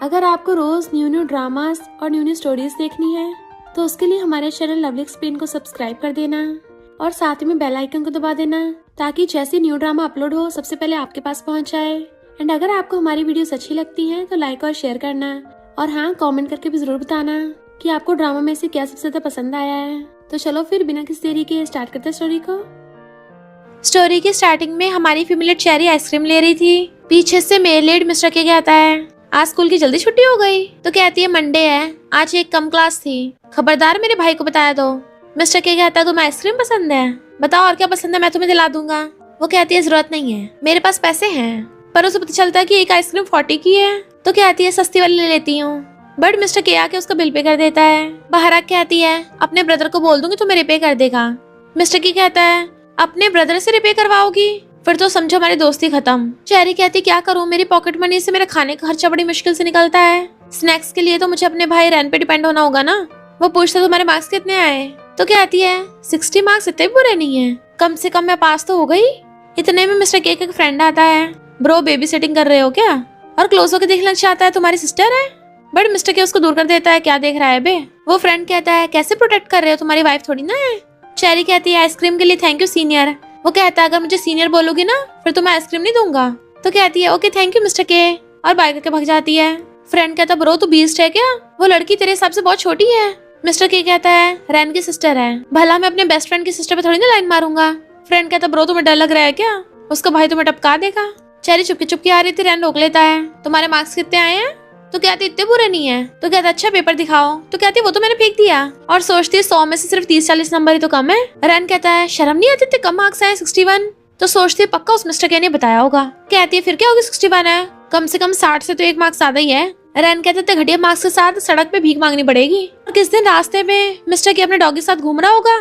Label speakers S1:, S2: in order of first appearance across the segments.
S1: अगर आपको रोज new new dramas और न्यू न्यू स्टोरीज देखनी है तो उसके लिए हमारे चैनल लवली एक्सप्लेन को सब्सक्राइब कर देना और साथ में बेल आइकन को दबा देना ताकि जैसे न्यू ड्रामा अपलोड हो सबसे पहले आपके पास पहुंच जाए। एंड अगर आपको हमारी वीडियोस अच्छी लगती हैं तो लाइक और शेयर करना और हाँ, कमेंट करके भी जरूर बताना कि आपको ड्रामा में से क्या सबसे ज्यादा पसंद आया है। तो चलो फिर बिना किसी देरी के स्टार्ट करते हैं स्टोरी को।
S2: स्टोरी की स्टार्टिंग में हमारी फीमेल चेरी आइसक्रीम ले रही थी। पीछे से मेल लीड मिस्टर के कहता है आज स्कूल की जल्दी छुट्टी हो गई। तो कहती है मंडे है, आज एक कम क्लास थी, खबरदार मेरे भाई को बताया दो। मिस्टर के कहता है तुम्हें आइसक्रीम पसंद है, बताओ और क्या पसंद है, मैं तुम्हें दिला दूंगा। वो कहती है जरूरत नहीं है, मेरे पास पैसे हैं। पर उसे पता चलता है कि एक आइसक्रीम 40 की है। तो कहती है सस्ती वाली ले लेती हूँ। बट मिस्टर के आके उसका बिल पे कर देता है। बाहर आके कहती है अपने ब्रदर को बोल दूंगी तो मेरे पे कर देगा। मिस्टर की कहता है अपने ब्रदर से रिपे करवाओगी, फिर तो समझो हमारी दोस्ती खत्म। चेरी कहती क्या करूं, मेरी पॉकेट मनी से मेरा खाने का खर्चा बड़ी मुश्किल से निकलता है। स्नैक्स के लिए तो मुझे अपने भाई रैन पे डिपेंड होना होगा ना। वो पूछता तुम्हारे मार्क्स कितने आए। तो कहती है 60 मार्क्स इतने बुरे नहीं है, कम से कम मैं पास तो हो गई। इतने में मिस्टर के एक फ्रेंड आता है। ब्रो बेबी सिटिंग कर रहे हो क्या? और क्लोज होकर देखना चाहता है तुम्हारी सिस्टर है। बट मिस्टर के उसको दूर कर देता है, क्या देख रहा है बे। वो फ्रेंड कहता है कैसे प्रोटेक्ट कर रहे हो, तुम्हारी वाइफ थोड़ी ना है। चेरी कहती है आइसक्रीम के लिए थैंक यू सीनियर। वो कहता है अगर मुझे सीनियर बोलोगी ना फिर तो मैं आइसक्रीम नहीं दूंगा। तो कहती है ओके थैंक यू मिस्टर के, और बाय करके भाग जाती है। फ्रेंड कहता ब्रो तू बीस्ट है क्या, वो लड़की तेरे हिसाब से बहुत छोटी है। मिस्टर के कहता है रैन की सिस्टर है, भला मैं अपने बेस्ट फ्रेंड की सिस्टर पे थोड़ी ना लाइन मारूंगा। फ्रेंड कहता ब्रो तुम्हें डर लग रहा है क्या, उसका भाई तुम्हें टपका देगा। चेरी चुपके चुपके आ रही थी, रैन रोक लेता है तुम्हारे मार्क्स कितने आए हैं। तो कहती इतने बुरे नहीं है। तो कहता अच्छा पेपर दिखाओ। तो कहती वो तो मैंने फेंक दिया। और सोचती है 100 में से सिर्फ 30-40 नंबर ही तो कम है। रैन कहता है शर्म नहीं आती, इतने कम मार्क्स आए 61। तो सोचती है पक्का उस मिस्टर के ने बताया होगा। कहती है फिर क्या होगी 61 है, कम से कम 60 से तो 1 मार्क्स ज्यादा ही है। रैन कहते थे घटिया मार्क्स के साथ सड़क पे भीख मांगनी पड़ेगी। और किस दिन रास्ते में मिस्टर के अपने डॉग के साथ घूम रहा होगा,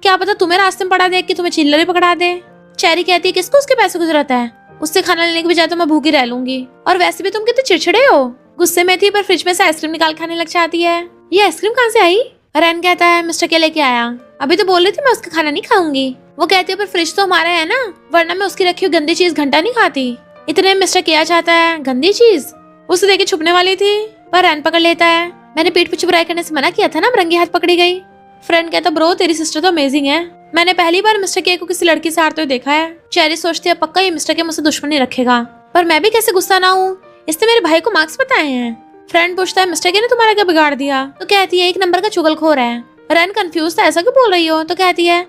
S2: क्या पता तुम्हें रास्ते में पड़ा देख के तुम्हें चिल्लर ही पकड़ा दे। चेरी कहती है किसको उसके पैसे की जरूरत है, उससे खाना लेने के बजाय तो मैं भूखी रह लूंगी। और वैसे भी तुम कितने चिड़चिड़े हो। गुस्से में थी पर फ्रिज में से आइसक्रीम निकाल खाने लग जाती है। ये आइसक्रीम कहाँ से आई? रैन कहता है मिस्टर के लेके आया, अभी तो बोल रही थी मैं उसका खाना नहीं खाऊंगी। वो कहती है पर फ्रिज तो हमारा है ना, वरना मैं उसकी रखी हुई गंदी चीज घंटा नहीं खाती। इतने मिस्टर किया जाता है गंदी चीज, उसे देखे छुपने वाली थी पर रैन पकड़ लेता है। मैंने पीठ पे बुराई करने से मना किया था ना, रंगे हाथ पकड़ी गई। फ्रेंड कहता ब्रो तेरी सिस्टर तो अमेजिंग है, मैंने पहली बार मिस्टर के को किसी लड़की से हारते हुए देखा है। चेरी सोचती है पक्का ये मिस्टर के मुझसे दुश्मनी रखेगा, पर मैं भी कैसे गुस्सा ना हूँ, इसने मेरे भाई को मार्क्स बताए हैं। फ्रेंड पूछता है मिस्टर के ने तुम्हारा क्या बिगाड़ दिया। तो कहती है एक नंबर का चुगलखोर है। रैन कंफ्यूज था ऐसा क्यों बोल रही हो। तो कहती है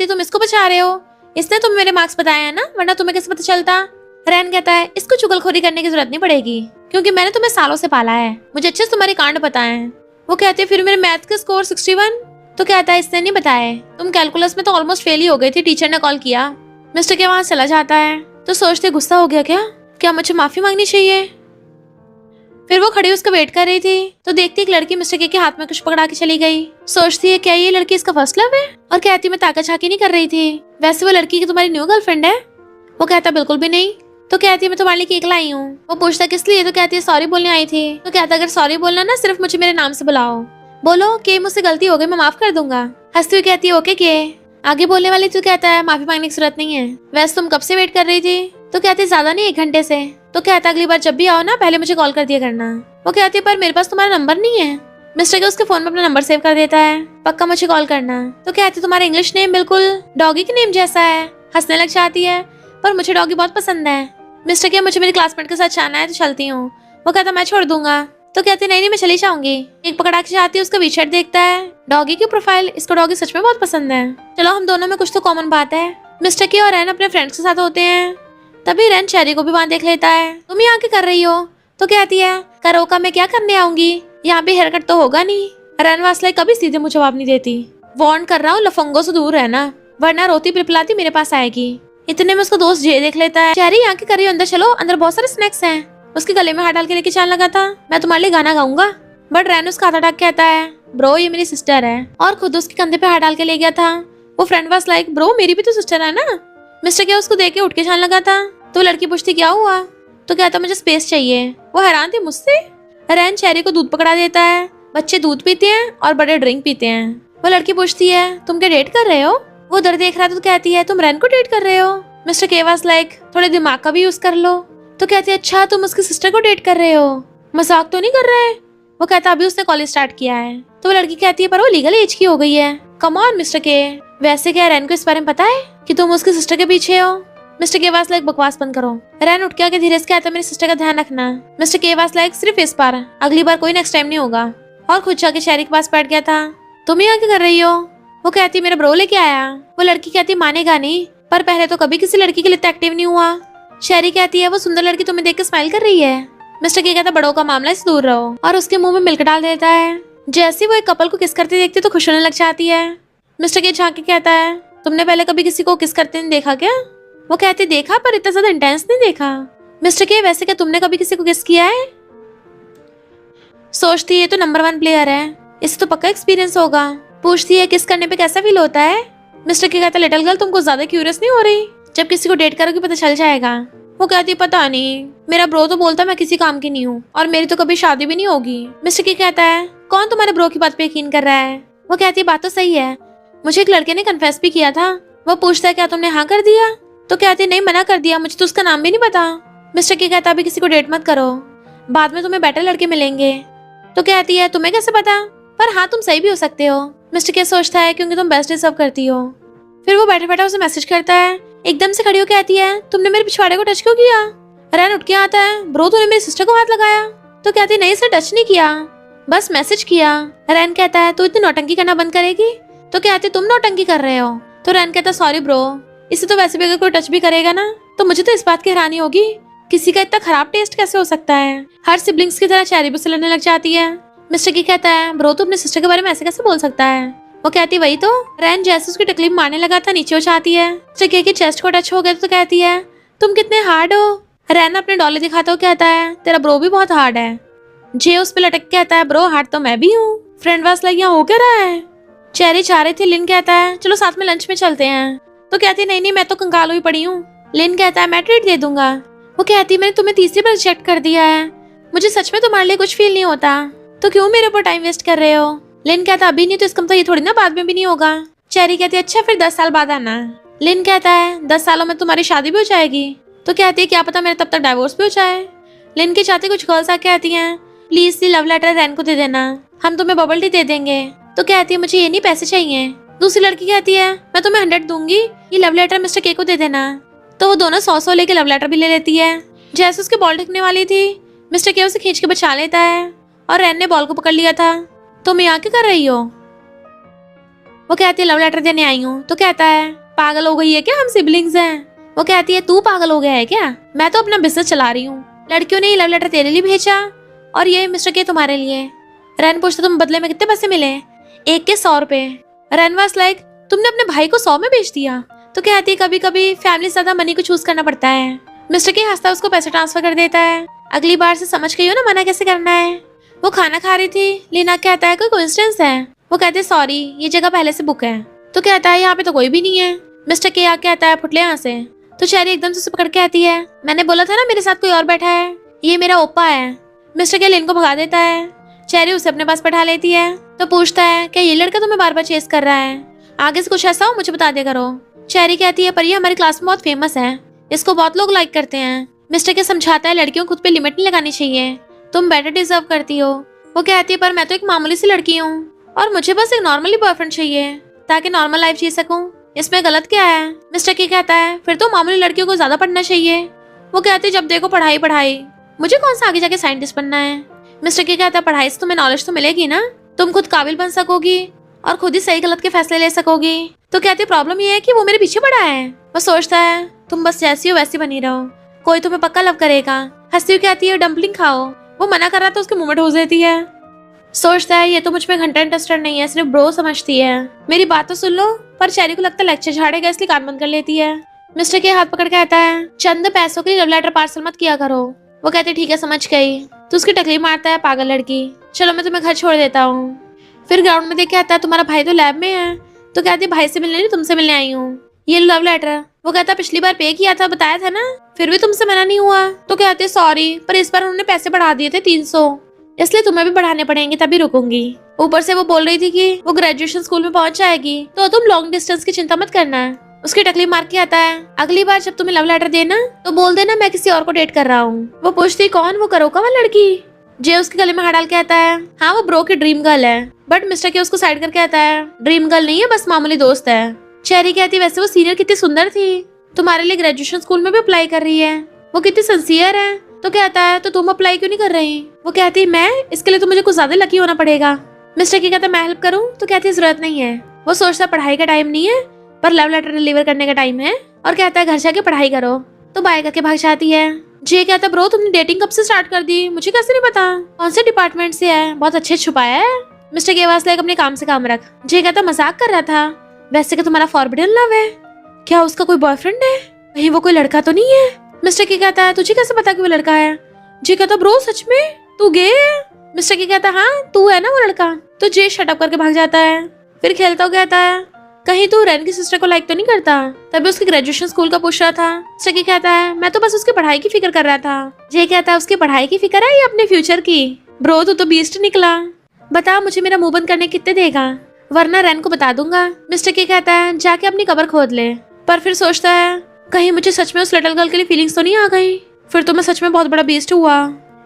S2: तुम इसको बचा रहे हो, इसने तुम्हें मेरे मार्क्स बताए हैं ना, वरना तुम्हें कैसे पता चलता। रैन कहता है इसको चुगलखोरी करने की जरूरत नहीं पड़ेगी क्योंकि मैंने तुम्हें सालों से पाला है, मुझे अच्छे से तुम्हारे कांड पता है। वो कहती है फिर मेरे मैथ के स्कोर 61। तो कहता है इसने नहीं बताए, तुम कैलकुलस में तो ऑलमोस्ट फेल ही हो गई थी, टीचर ने कॉल किया। मिस्टर के वहां चला जाता है। तो सोचते गुस्सा हो गया क्या मुझे माफी मांगनी चाहिए। फिर वो खड़ी उसका वेट कर रही थी तो देखती एक लड़की मिस्टर के हाथ में कुछ पकड़ा के चली गई। सोचती है क्या ये लड़की इसका फर्स्ट लव है। और कहती मैं ताका झाकी नहीं कर रही थी, वैसे वो लड़की की तुम्हारी न्यू गर्लफ्रेंड है। वो कहता बिल्कुल भी नहीं। तो कहती है मैं तुम्हारे लिए केक लाई हूँ। वो पूछता किस लिए। तो कहती है सॉरी बोलने आई थी। तो कहता अगर सॉरी बोलना ना सिर्फ मुझे मेरे नाम से बुलाओ, बोलो कि मुझसे गलती हो गई मैं माफ कर दूंगा। हंसती हुई कहती है ओके के आगे बोलने वाली। तो कहता है माफी मांगने की जरूरत नहीं है, वैसे तुम कब से वेट कर रही थी। तो कहती ज्यादा नहीं 1 घंटे से। तो कहता अगली बार जब भी आओ ना पहले मुझे कॉल कर दिया करना। वो कहती है पर मेरे पास तुम्हारा नंबर नहीं है। मिस्टर के उसके फोन में अपना नंबर सेव कर देता है, पक्का मुझे कॉल करना। तो कहती तुम्हारा इंग्लिश नेम बिल्कुल डॉगी के नेम जैसा है। हंसने लग जाती है पर मुझे डॉगी बहुत पसंद है। मिस्टर के मुझे मेरी क्लासमेट के साथ जाना है तो चलती हूँ। वो कहता मैं छोड़ दूंगा। तो कहती नहीं मैं चली जाऊंगी। एक पकड़ा के जाती है, उसका वीचेट देखता है, डॉगी की प्रोफाइल, इसको डॉगी सच में बहुत पसंद है। चलो हम दोनों में कुछ तो कॉमन बात है। मिस्टर के और रैन अपने फ्रेंड्स के साथ होते हैं। तभी रैन चेरी को भी वहां देख लेता है। तुम यहाँ क्या कर रही हो। तो कहती है करोका में क्या करने आऊंगी, यहाँ पे हेयर कट तो होगा नहीं। रैन वासले कभी सीधे मुझे जवाब नहीं देती। वार्न कर रहा हूँ लफंगों से दूर रहना, वरना रोती पिलपिलाती मेरे पास आएगी। इतने में उसका दोस्त जे देख लेता है। चेरी यहाँ क्या कर रही हो, अंदर चलो, अंदर बहुत सारे स्नैक्स हैं। उसके गले में हाथ डाल के लेके चलने लगा था, मैं तुम्हारे लिए गाना गाऊंगा। बट रैन उसका हाथ हटा कहता है ब्रो ये मेरी सिस्टर है, और खुद उसके कंधे पे हाथ डाल के ले गया था। वो फ्रेंड वाज लाइक ब्रो मेरी भी तो सिस्टर है ना। मिस्टर के उसको देख के उठ के चलने लगा था। तो लड़की पूछती क्या हुआ। तो कहता मुझे स्पेस चाहिए। वो हैरान थी मुझसे। रैन चेरी को दूध पकड़ा देता है। बच्चे दूध पीते हैं और बड़े ड्रिंक पीते हैं। वो लड़की पूछती है तुम क्या डेट कर रहे हो। वो उधर देख रहा था तो कहती है तुम रैन को डेट कर रहे हो। मिस्टर के वाज लाइक थोड़े दिमाग का भी यूज कर लो। तो कहती है अच्छा तुम उसकी सिस्टर को डेट कर रहे हो। मजाक तो नहीं कर रहा है? वो कहता अभी उसने कॉलेज स्टार्ट किया है। तो वो लड़की कहती है पर वो लीगल एज की हो गई है। कम ऑन मिस्टर के, वैसे क्या रैन को इस बारे में पता है कि तुम उसकी सिस्टर के पीछे हो? मिस्टर के वास लाइक बकवास बंद करो। रैन उठ के आके धीरे से कहता मेरी सिस्टर का ध्यान रखना। मिस्टर के वास लाइक सिर्फ इस बार, अगली बार कोई नेक्स्ट टाइम नहीं होगा। और खुद जाके शहरी के पास बैठ गया था। तुम यहाँ क्या कर रही हो? वो कहती मेरा ब्रो लेके आया। वो लड़की कहती मानेगा नहीं, पर पहले तो कभी किसी लड़की के लिए एक्टिव नहीं हुआ। शहरी कहती है वो सुंदर लड़की तुम्हें देख के स्माइल कर रही है। मिस्टर के कहता बड़ों का मामला इससे दूर रहो, और उसके मुंह में मिल्क डाल देता है। जैसे वो एक कपल को किस करते देखती तो खुश होने लग जाती है। मिस्टर के झांक के कहता है तुमने पहले कभी किसी को किस करते नहीं देखा क्या? वो कहती देखा, पर इतना ज्यादा इंटेंस नहीं देखा। मिस्टर के वैसे क्या तुमने कभी किसी को किस किया है? सोचती है तो नंबर 1 प्लेयर है, इससे तो पक्का एक्सपीरियंस होगा। पूछती है किस करने पे कैसा फील होता है? मिस्टर के कहता लिटिल गर्ल तुमको ज्यादा क्यूरियस नहीं हो रही? जब किसी को डेट करोगे पता चल जाएगा। वो कहती पता नहीं, मेरा ब्रो तो बोलता मैं किसी काम की नहीं हूँ, और मेरी तो कभी शादी भी नहीं होगी। मिस्टर के कहता है कौन तुम्हारे ब्रो की बात पे यकीन कर रहा है? वो कहती बात तो सही है, मुझे एक लड़के ने कन्फेस भी किया था। वो पूछता है क्या तुमने हाँ कर दिया? तो कहती नहीं मना कर दिया, मुझे तो उसका नाम भी नहीं पता। मिस्टर के कहता अभी किसी को डेट मत करो, बाद में तुम्हें बेटर लड़के मिलेंगे। तो कहती है तुम्हें कैसे पता? पर हाँ तुम सही भी हो सकते हो। मिस्टर के सोचता है क्योंकि तुम बेस्ट डिजर्व करती हो। फिर वो बैठे बैठे उसे मैसेज करता है। एकदम से खड़ी होकर कहती है तुमने मेरे पिछवाड़े को टच क्यों किया? रैन उठ के आता है ब्रो तूने मेरी सिस्टर को हाथ लगाया। तो कहती नहीं सर टच नहीं किया, बस मैसेज किया। रैन कहता है तू इतनी नौटंकी करना बंद करेगी? तो कहती तुम नौटंकी कर रहे हो। तो रैन कहता सॉरी ब्रो, इसे तो वैसे भी अगर कोई टच भी करेगा ना तो मुझे तो इस बात की हैरानी होगी किसी का इतना खराब टेस्ट कैसे हो सकता है। हर सिबलिंग्स की तरह चेरी भी सुलगने लग जाती है। मिस्टर की कहता है ब्रो तू अपने सिस्टर के बारे में ऐसे कैसे बोल सकता है? वो कहती वही तो। रैन जैसे उसकी तकलीफ मारने लगा था नीचे हो जाती है। मिस्टर की चेस्ट को टच हो गया तो कहती है तुम कितने हार्ड हो। रैन अपने डॉलर दिखाता हुआ कहता है तेरा ब्रो भी बहुत हार्ड है। जे उस पे लटक के कहता है ब्रो हार्ड तो मैं भी हूँ। फ्रेंड वास लाइक यहाँ हो क्या रहा है? चेरी चाह रही थी। लिन कहता है चलो साथ में लंच में चलते हैं। तो कहती नहीं नहीं मैं तो कंगाल हुई पड़ी हूँ। लिन कहता है मैं ट्रीट दे दूंगा। वो कहती मैंने तुम्हें तीसरी बार रिजेक्ट कर दिया है, मुझे सच में तुम्हारे लिए कुछ फील नहीं होता, तो क्यों मेरे ऊपर टाइम वेस्ट कर रहे हो? लिन कहता अभी नहीं तो इसका मतलब ये थोड़ी ना बाद में भी नहीं होगा। चेरी कहती है अच्छा फिर 10 साल बाद आना। लिन कहता है 10 सालों में तुम्हारी शादी भी हो जाएगी। तो कहती है क्या पता मेरा तब तक डाइवोर्स भी हो जाए। लिन के चाहते कुछ गर्ल्स आके कहती हैं प्लीज ये लव लेटर रैन को दे देना, हम तुम्हें बबल टी दे देंगे। तो कहती है मुझे ये नहीं पैसे चाहिए। दूसरी लड़की कहती है मैं तुम्हें 100 दूंगी, ये लव लेटर मिस्टर के को दे देना। तो वो दोनों 100 लेके लव लेटर भी ले लेती है। जैसे उसके बॉल ढकने वाली थी मिस्टर के उसे खींच के बचा लेता है, और रैन ने बॉल को पकड़ लिया था। तुम यहाँ क्या कर रही हो? वो कहती है लव लेटर देने आई हूँ। तो कहता है पागल हो गई है क्या, हम सिबलिंग्स हैं। वो कहती है तू पागल हो गया है क्या, मैं तो अपना बिजनेस चला रही हूँ। लड़कियों ने ये लव लेटर तेरे लिए भेजा और ये मिस्टर के तुम्हारे लिए। रैन पूछता तुम बदले में कितने पैसे मिले? एक के 100 रुपए। रैन वाज लाइक तुमने अपने भाई को 100 में बेच दिया। तो कहती है कभी कभी फैमिली से ज्यादा मनी को चूज करना पड़ता है। मिस्टर के हंसता उसको पैसे ट्रांसफर कर देता है। अगली बार से समझ गई हो ना मना कैसे करना है। वो खाना खा रही थी। लीना कहता है कोई कोइंसिडेंस है? वो कहते हैं सॉरी ये जगह पहले से बुक है। तो कहता है यहाँ पे तो कोई भी नहीं है। मिस्टर के आके कहता है फुटले यहाँ से। तो चेरी एकदम से उसे पकड़ के आती है मैंने बोला था ना मेरे साथ कोई और बैठा है, ये मेरा ओप्पा है। मिस्टर के लिन को भगा देता है। चेरी उसे अपने पास बैठा लेती है। तो पूछता है क्या ये लड़का तुम्हें बार बार चेस कर रहा है, आगे से कुछ ऐसा हो मुझे बता दिया करो। चेरी कहती है पर ये हमारी क्लास में बहुत फेमस है, इसको बहुत लोग लाइक करते हैं। मिस्टर के समझाता है लड़कियों खुद पे लिमिट नहीं लगानी चाहिए, तुम बेटर डिजर्व करती हो। वो कहती है पर मैं तो एक मामूली सी लड़की हूँ और मुझे बस एक नॉर्मली बॉयफ्रेंड चाहिए ताकि नॉर्मल लाइफ जी सकूं, इसमें गलत क्या है? मिस्टर की कहता है फिर तो मामूली लड़कियों को ज्यादा पढ़ना चाहिए। वो कहती है जब देखो पढ़ाई पढ़ाई, मुझे कौन सा आगे जाके साइंटिस्ट बनना है। मिस्टर की कहता है पढ़ाई से तुम्हें नॉलेज तो मिलेगी ना, तुम खुद काबिल बन सकोगी और खुद ही सही गलत के फैसले ले सकोगी। तो कहती है प्रॉब्लम ये है कि वो मेरे पीछे पड़ा है। वो सोचता है तुम बस जैसी हो वैसी बनी रहो, कोई तुम्हें पक्का लव करेगा। हंसती हुई कहती है डम्पलिंग खाओ। वो मना कर रहा था उसके मुंह में ठोस देती है। सोचता है ये तो मुझ में घंटा इंटरेस्टेड नहीं है, सिर्फ ब्रो समझती है, मेरी बात तो सुन लो। पर चेरी को लगता है लेक्चर झाड़ेगा इसलिए कान बंद कर लेती है। मिस्टर के हाथ पकड़ के कहता है चंद पैसों के लिए लव लेटर पार्सल मत किया करो। वो कहती ठीक है समझ गई। तो उसकी टकली मारता है पागल लड़की, चलो मैं तुम्हें घर छोड़ देता हूँ। फिर ग्राउंड में देख के आता है तुम्हारा भाई तो लैब में है। तो कहती भाई से मिलने नहीं तुमसे मिलने आई हूँ, ये लव लेटर। वो कहता पिछली बार पे किया था बताया था ना, फिर भी तुमसे मना नहीं हुआ। तो कहते सॉरी पर इस बार उन्होंने पैसे बढ़ा दिए थे 300, इसलिए तुम्हें भी बढ़ाने पड़ेंगे तभी रुकूंगी। ऊपर से वो बोल रही थी कि वो ग्रेजुएशन स्कूल में पहुंच जाएगी तो तुम लॉन्ग डिस्टेंस की चिंता मत करना। उसकी टकली मार के आता है अगली बार जब तुम्हें लव लेटर देना तो बोल देना मैं किसी और को डेट कर रहा हूँ। वो पूछती कौन? वो करोका वाली लड़की। जे उसके गले में हाथ डाल के आता है हाँ वो ब्रो की ड्रीम गर्ल है, बट मिस्टर के उसको साइड करके आता है ड्रीम गर्ल नहीं है, बस मामूली दोस्त है। चेरी कहती है वैसे वो सीनियर कितनी सुंदर थी, तुम्हारे लिए ग्रेजुएशन स्कूल में भी अप्लाई कर रही है, वो कितनी सिंसियर है। तो कहता है तो तुम अप्लाई क्यों नहीं कर रही? वो कहती है मैं इसके लिए तो मुझे कुछ ज्यादा लकी होना पड़ेगा। मिस्टर के कहता है मैं हेल्प करूँ? तो कहती है जरूरत नहीं है, वो सोचता पढ़ाई का टाइम नहीं है पर लव लेटर डिलीवर करने का टाइम है, और कहता है घर जाके पढ़ाई करो। तो बाय करके भाग जाती है। जे कहता है ब्रो तुमने डेटिंग कब से स्टार्ट कर दी, मुझे कैसे नहीं पता, कौन से डिपार्टमेंट से है, बहुत अच्छे छुपाया है। मिस्टर के आवाज अपने काम से काम रख। जे कहता मजाक कर रहा था, वैसे कि तुम्हारा फॉरबिडन लव है, क्या उसका कोई बॉयफ्रेंड है, कहीं वो कोई लड़का तो नहीं है? मिस्टर के कहता है तुझे कैसे पता कि वो लड़का है? जे कहता ब्रो सच में तू गे है? मिस्टर के कहता हाँ तू है ना वो लड़का। तो जे शटअप करके भाग जाता है। फिर खेलता हुआ कहता है कहीं तू रैन की सिस्टर को लाइक तो नहीं करता? तभी उसकी ग्रेजुएशन स्कूल का पूछ रहा था। मिस्टर के कहता है मैं तो बस उसकी पढ़ाई की फिक्र कर रहा था। जे कहता है उसकी पढ़ाई की फिक्र है या अपने फ्यूचर की? ब्रो तू तो बीस्ट निकला, बता मुझे मेरा मुंह बंद करने कितने देगा, वरना रैन को बता दूंगा। मिस्टर के कहता है जाके अपनी कब्र खोद ले, पर फिर सोचता है कहीं मुझे सच में उस लिटिल गर्ल के लिए फीलिंग्स तो नहीं आ गई, फिर तो मैं सच में बहुत बड़ा बीस्ट हुआ,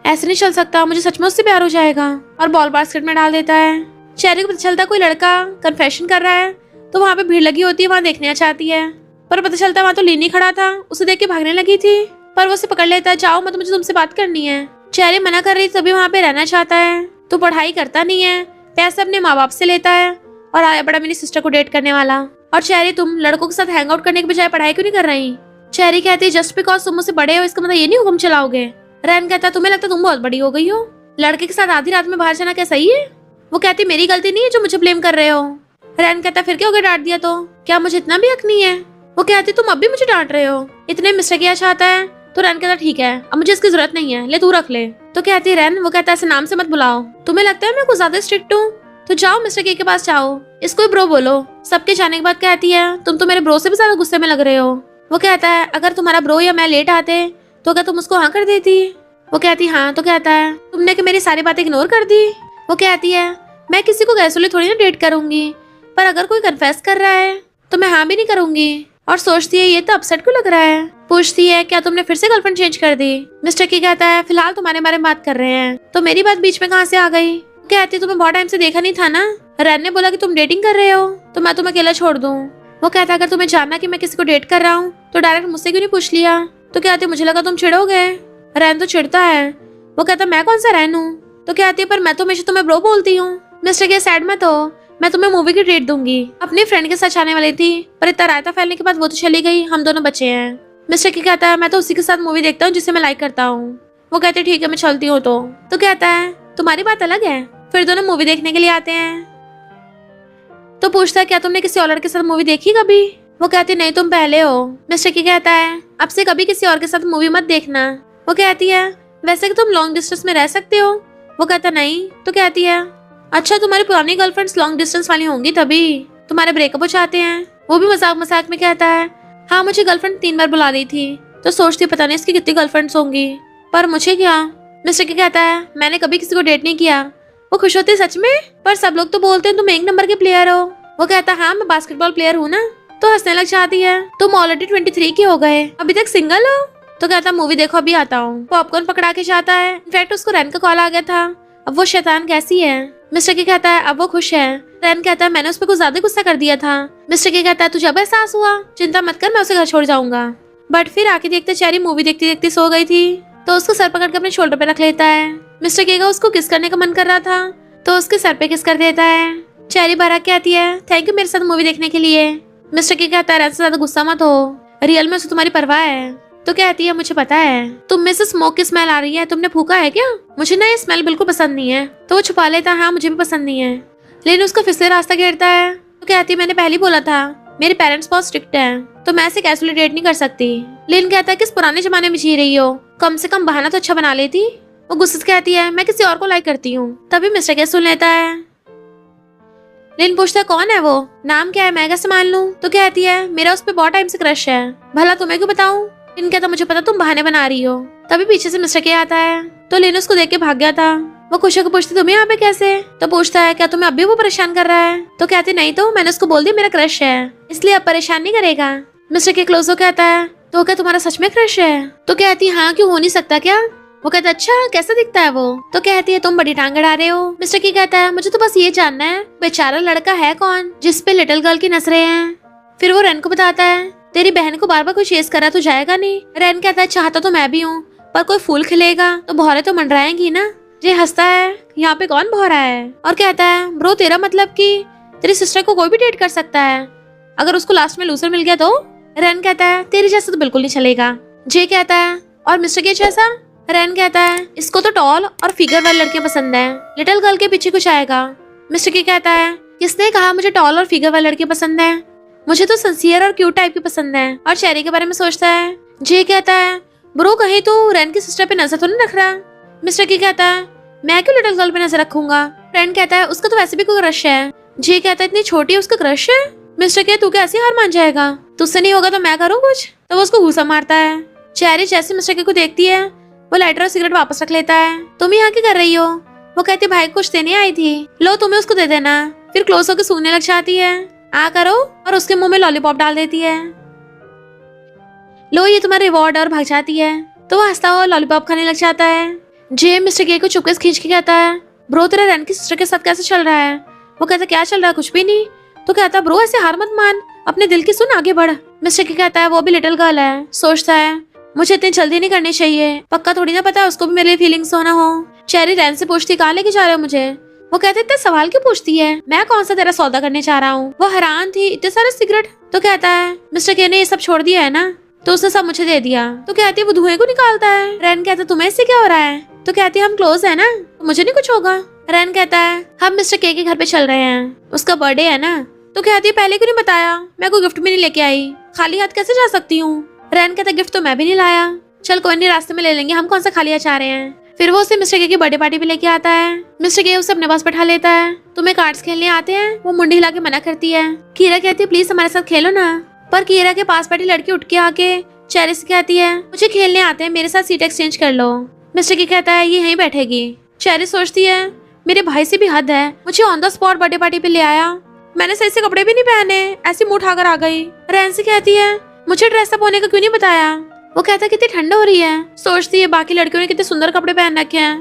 S2: ऐसे नहीं चल सकता, मुझे सच में उससे प्यार हो जाएगा, और बॉल बास्केट में डाल देता है। चेरी को पता चलता कोई लड़का कन्फेशन कर रहा है, तो वहाँ पे भीड़ लगी होती है, वहाँ देखने चाहती है, पर पता चलता वहाँ तो लीनी खड़ा था, उसे देख के भागने लगी थी, पर वो उसे पकड़ लेता है, जाओ मत, मुझे तुमसे बात करनी है। चेरी मना कर रही तभी वहाँ पे रहना चाहता है, तो पढ़ाई करता नहीं है, पैसे अपने माँ बाप से लेता है, और आया बड़ा मेरी सिस्टर को डेट करने वाला। और चेरी तुम लड़कों के साथ हैंग आउट करने के बजाय पढ़ाई क्यों नहीं कर रही? चेरी कहती है जस्ट बिकॉज तुम मुझसे बड़े हो इसका मतलब ये नहीं हुक्म चलाओगे। रैन कहता है तुम्हें लगता तुम बहुत बड़ी हो गई हो, लड़के के साथ आधी रात में बाहर जाना क्या सही है? वो कहती मेरी गलती नहीं है जो मुझे ब्लेम कर रहे हो। रैन कहता फिर क्या हो गया डांट दिया तो, क्या मुझे इतना भी हक नहीं है? वो कहती तुम अब भी मुझे डांट रहे हो, इतने मिस्टर किया चाहता है। तो रैन कहता ठीक है अब मुझे इसकी जरूरत नहीं है, ले तू रख ले। तो कहती है रैन, वो कहता है ऐसे नाम से मत बुलाओ, तुम्हें लगता है मैं कुछ ज्यादा स्ट्रिक्ट हूँ? तो जाओ मिस्टर के पास जाओ, इसको ब्रो बोलो। सबके जाने के बाद कहती है तुम तो मेरे ब्रो से भी ज्यादा गुस्से में लग रहे हो। वो कहता है अगर तुम्हारा ब्रो या मैं लेट आते तो क्या तुम उसको हाँ कर देती? वो कहती हाँ। तो कहता है तुमने कि मेरी सारी बातें इग्नोर कर दी? वो कहती है मैं किसी को कैजुअली थोड़ी ना डेट करूंगी, पर अगर कोई कन्फेस कर रहा है तो मैं हाँ भी नहीं करूंगी। और सोचती है ये तो अपसेट क्यों लग रहा है। पूछती है क्या तुमने फिर से गर्लफ्रेंड चेंज कर दी? मिस्टर की कहता है फिलहाल तुम्हारे बारे में बात कर रहे हैं, तो मेरी बात बीच में कहाँ से आ गई? कहती तुम्हें बहुत टाइम से देखा नहीं था ना, रैन ने बोला कि तुम डेटिंग कर रहे हो, तो मैं तुम्हें अकेला छोड़ दूं। वो कहता अगर तुम्हें जानना कि मैं किसी को डेट कर रहा हूँ तो डायरेक्ट मुझसे क्यों नहीं पूछ लिया? तो कहती मुझे लगा तुम चिढ़ोगे। रैन तो चिढ़ता है। वो कहता मैं कौन सा रैन हूँ? तो कहती है पर मैं तो हमेशा तुम्हें ब्रो बोलती हूँ। मिस्टर के साइड में तो मैं तुम्हें मूवी की डेट दूंगी, अपनी फ्रेंड के साथ आने वाली थी, पर इतना रायता फैलने के बाद वो तो चली गई, हम दोनों बचे हैं। मिस्टर की कहता है मैं तो उसी के साथ मूवी देखता हूँ जिसे मैं लाइक करता हूँ। वो कहते ठीक है मैं चलती हूँ। तो कहता है तुम्हारी बात अलग है। फिर दोनों मूवी देखने के लिए आते हैं। तो पूछता है क्या तुमने किसी और के साथ मूवी देखी कभी? वो कहती नहीं तुम पहले हो। मिस्टर की कहता है अब से कभी किसी और के साथ मूवी मत देखना। वो कहती है वैसे कि तुम लॉन्ग डिस्टेंस में रह सकते हो। वो कहता नहीं। तो कहती है अच्छा तुम्हारी पुरानी गर्लफ्रेंड्स लॉन्ग डिस्टेंस वाली होंगी तभी तुम्हारे ब्रेकअप हो जाते हैं। वो भी मजाक मजाक में कहता है हाँ मुझे गर्लफ्रेंड 3 बार बुला दी थी, तो सोचती पता नहीं इसकी कितनी गर्लफ्रेंड्स होंगी, पर मुझे क्या। मिस्टर की कहता है मैंने कभी किसी को डेट नहीं किया। वो खुश होती सच में, पर सब लोग तो बोलते हैं तुम 1 नंबर के प्लेयर हो। वो कहता हाँ मैं बास्केटबॉल प्लेयर हूँ ना। तो हंसने लग जाती है तुम ऑलरेडी 23 के हो गए, अभी तक सिंगल हो। तो कहता मूवी देखो अभी आता हूँ। पॉपकॉर्न पकड़ा के जाता है। इनफैक्ट उसको रैन का कॉल आ गया था। अब वो शैतान कैसी है? मिस्टर की कहता है अब वो खुश है। रैन कहता है मैंने उस पर कुछ ज्यादा गुस्सा कर दिया था। मिस्टर की कहता है तुझे अब एहसास हुआ? चिंता मत कर मैं उसे घर छोड़ जाऊंगा। बट फिर आके देखते चेरी मूवी देखती देखती सो गई थी, तो उसको सर पकड़ के अपने शोल्डर पे रख लेता है। मिस्टर केगा उसको किस करने का मन कर रहा था, तो उसके सर पे किस कर देता है। चेरी बाहर आके आती है थैंक यू मेरे साथ मूवी देखने के लिए। मिस्टर के कहता है रैन से ज्यादा गुस्सा मत हो, रियल में उसे तुम्हारी परवाह है। तो कहती है मुझे पता है तुम में से स्मोक की स्मेल आ रही है, तुमने फूका है क्या? मुझे ना ये स्मेल बिल्कुल पसंद नहीं है। तो वो छुपा लेता है हाँ मुझे भी पसंद नहीं है, लेकिन उसको फिर से रास्ता घेरता है। तो कहती है मैंने पहले ही बोला था मेरे पेरेंट्स बहुत स्ट्रिक्ट हैं, तो मैं ऐसे कैजुअली डेट नहीं कर सकती। लेकिन कहता है किस पुराने जमाने में जी रही हो, कम से कम बहाना तो अच्छा बना लेती। वो गुस्से से कहती है मैं किसी और को लाइक करती हूँ। तभी मिस्टर के सुन लेता है। लिन पूछता है कौन है वो, नाम क्या है, मैं कैसे मान लूं? तो कहती है मेरा उस पर बहुत टाइम से क्रश है, भला तुम्हें क्यों बताऊं? लिन कहता मुझे पता तुम बहाने बना रही हो। तभी पीछे से मिस्टर के आता है, तो लिन उसको देख के भाग गया था। वो खुशी को पूछती तुम यहाँ पे कैसे? तो पूछता है क्या तुम्हें अभी वो परेशान कर रहा है? तो कहती नहीं तो मैंने उसको बोल दिया मेरा क्रश है, इसलिए अब परेशान नहीं करेगा। मिस्टर के क्लोज हो कहता है तो क्या तुम्हारा सच में क्रश है? तो कहती हाँ क्यों हो नहीं सकता क्या? वो कहता है अच्छा कैसा दिखता है वो? तो कहती है तुम बड़ी टांग अड़ा रहे हो। मिस्टर के कहता है मुझे तो बस ये जानना है बेचारा लड़का है कौन जिसपे लिटिल गर्ल की नजरें हैं। फिर वो रेन को बताता है तेरी बहन को बार बार कोई चेस करा तो जाएगा नहीं। रेन कहता है चाहता तो मैं भी हूँ पर कोई फूल खिलेगा तो भौरे तो मंडराएंगी ना। ये हंसता है यहाँ पे कौन भौरा है और कहता है ब्रो तेरा मतलब कि तेरी सिस्टर को कोई भी डेट कर सकता है अगर उसको लास्ट में लूजर मिल गया तो। रेन कहता है तेरी जैसा तो बिल्कुल नहीं चलेगा। जे कहता है और मिस्टर के जैसा? रेन कहता है इसको तो टॉल और फिगर वाली लड़कियां पसंद है, लिटिल गर्ल के पीछे कुछ आएगा। मिस्टर के कहता है किसने कहा मुझे टॉल और फिगर वाली लड़कियां पसंद है, मुझे तो सिंसियर और क्यूट टाइप की पसंद है। और चेरी के बारे में सोचता है। जे कहता है ब्रो कहीं तो रेन की सिस्टर पे नजर तो नहीं रख रहा। मिस्टर के कहता है मैं क्यों लिटिल गर्ल पे नजर रखूंगा। रेन कहता है उसका तो वैसे भी कोई क्रश है। जे कहता है इतनी छोटी उसका क्रश है। मिस्टर के तू क्या ऐसी हार मान जाएगा, तुझसे नहीं होगा तो मैं करूँ कुछ। तो वो उसको घूसा मारता है। चेरी जैसे मिस्टर के को देखती है वो लाइटर और सिगरेट वापस रख लेता है। तुम यहाँ क्या कर रही हो? वो कहती भाई कुछ देने आई थी, लो तुम्हें उसको दे देना। फिर क्लोज होकर सूंघने लग जाती है। आ करो और उसके मुंह में लॉलीपॉप डाल देती है। लो ये तुम्हारा रिवॉर्ड और भाग जाती है। तो वो हंसता हुआ लॉलीपॉप खाने लग जाता है। जे मिस्टर के को चुपके से खींच के कहता है ब्रो तेरा रेन की सिस्टर के साथ कैसे चल रहा है? वो कहता क्या चल रहा है कुछ भी नहीं। तो कहता ब्रो ऐसे हार मत मान, अपने दिल की सुन आगे बढ़। मिस्टर के कहता है वो भी लिटिल गर्ल है। सोचता है मुझे इतनी जल्दी नहीं करनी चाहिए, पक्का थोड़ी ना पता है उसको भी मेरे लिए फीलिंग्स होना हो। चेरी रेन से पूछती कहाँ लेके जा रहे हो मुझे? वो कहते इतने सवाल क्यों पूछती है, मैं कौन सा तेरा सौदा करने जा रहा हूँ। वो हैरान थी इतने सारे सिगरेट। तो कहता है मिस्टर के ने ये सब छोड़ दिया है ना, तो उसने सब मुझे दे दिया। तो कहती है वो धुएं को निकालता है। रेन कहता है तुम्हें इससे क्या हो रहा है? तो कहती है हम क्लोज है ना, तो मुझे नहीं कुछ होगा। रेन कहता है हम मिस्टर के घर पे चल रहे हैं, उसका बर्थडे है ना। तो कहती है पहले क्यों नहीं बताया, मैं कोई गिफ्ट भी नहीं लेके आई, खाली हाथ कैसे जा सकती हूँ। रेन कहता है गिफ्ट तो मैं भी नहीं लाया, चल कोई नहीं रास्ते में ले लेंगे, हम कौन सा खाली हाथ जा रहे हैं। फिर वो उसे मिस्टर के की बर्थडे पार्टी पे लेके आता है। मिस्टर के उसे अपने पास बैठा लेता है। तुम्हें कार्ड्स खेलने आते हैं? वो मुंडी हिला के मना करती है। कीरा कहती है प्लीज हमारे साथ खेलो ना। पर कीरा के पास बैठी लड़की उठ के आके चेरी से कहती है मुझे खेलने आते हैं, मेरे साथ सीट एक्सचेंज कर लो। मिस्टर के कहता है ये यहीं बैठेगी। चेरी सोचती है मेरे भाई से भी हद है, मुझे on the spot birthday party पे ले आया, मैंने सही से कपड़े भी नहीं पहने, ऐसी मुंह उठाकर आ गई। रेन से कहती है मुझे ड्रेस अप होने का क्यों नहीं बताया। वो कहता है कितनी ठंड हो रही है। सोचती है बाकी लड़कियों ने कितने सुंदर कपड़े पहन रखे हैं,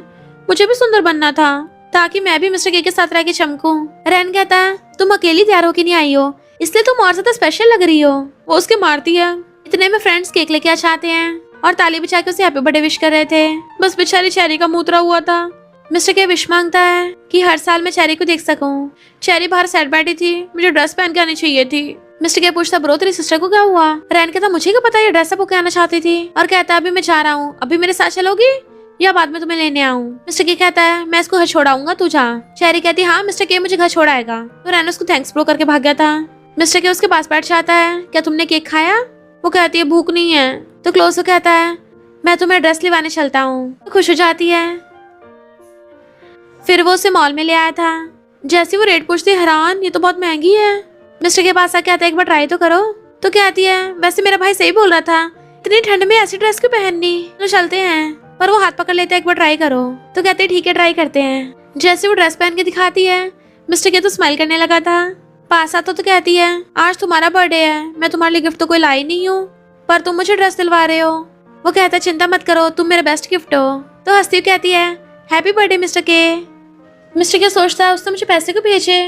S2: मुझे भी सुंदर बनना था ताकि मैं भी मिस्टर के साथ रह के चमकूं। रेन कहता है तुम अकेली तैयार होके नहीं आई हो, इसलिए तुम और ज्यादा स्पेशल लग रही हो। वो उसके मारती है। इतने में फ्रेंड्स केक लेके आ जाते हैं और ताली बजा के उसे हैप्पी बर्थडे विश कर रहे थे। बस बेचारी चेरी का मुंह उतरा हुआ था। मिस्टर के विश मांगता है कि हर साल मैं चेरी को देख सकूं। चेरी बाहर सैड बैठी थी, मुझे ड्रेस पहन के आनी चाहिए थी। मिस्टर के पूछता ब्रो तेरी सिस्टर को क्या हुआ? रैन कहता मुझे क्या पता ये ड्रेस अप होके आना चाहती थी। और कहता अभी मैं जा रहा हूँ, अभी मेरे साथ चलोगी या बाद में तुम्हें लेने आऊँ? मिस्टर के कहता है मैं इसको घर छोड़ाऊंगा, तू जा। चेरी कहती हाँ मिस्टर के मुझे घर छोड़ाएगा। तो रैन उसको थैंक्स ब्रो करके भाग गया था। मिस्टर के उसके पास बैठ जाता है। क्या तुमने केक खाया? वो कहती है भूख नहीं है। तो क्लोज कहता है मैं तुम्हें ड्रेस लिवाने चलता हूँ। तो खुश हो जाती है। फिर वो उसे मॉल में ले आया था। जैसे वो रेट पूछती हैरान ये तो बहुत महंगी है। मिस्टर के पास आके आता है एक बार ट्राई तो करो। तो कहती है वैसे मेरा भाई सही बोल रहा था, इतनी ठंड में ऐसी ड्रेस क्यों पहननी, तो चलते हैं। पर वो हाथ पकड़ लेता है एक बार ट्राई करो। तो कहते हैं ठीक है ट्राई करते हैं। जैसे वो ड्रेस पहन के दिखाती है मिस्टर के तो स्माइल करने लगा था। पास आता तो कहती है आज तुम्हारा बर्थडे है, मैं तुम्हारे लिए गिफ्ट तो कोई लाई नहीं हूँ, पर तुम मुझे ड्रेस दिलवा रहे हो। वो कहता है चिंता मत करो तुम मेरा बेस्ट गिफ्ट हो। तो हंसती कहती है हैप्पी बर्थडे मिस्टर के। मिस्टर के सोचता है उसने मुझे पैसे क्यों भेजे।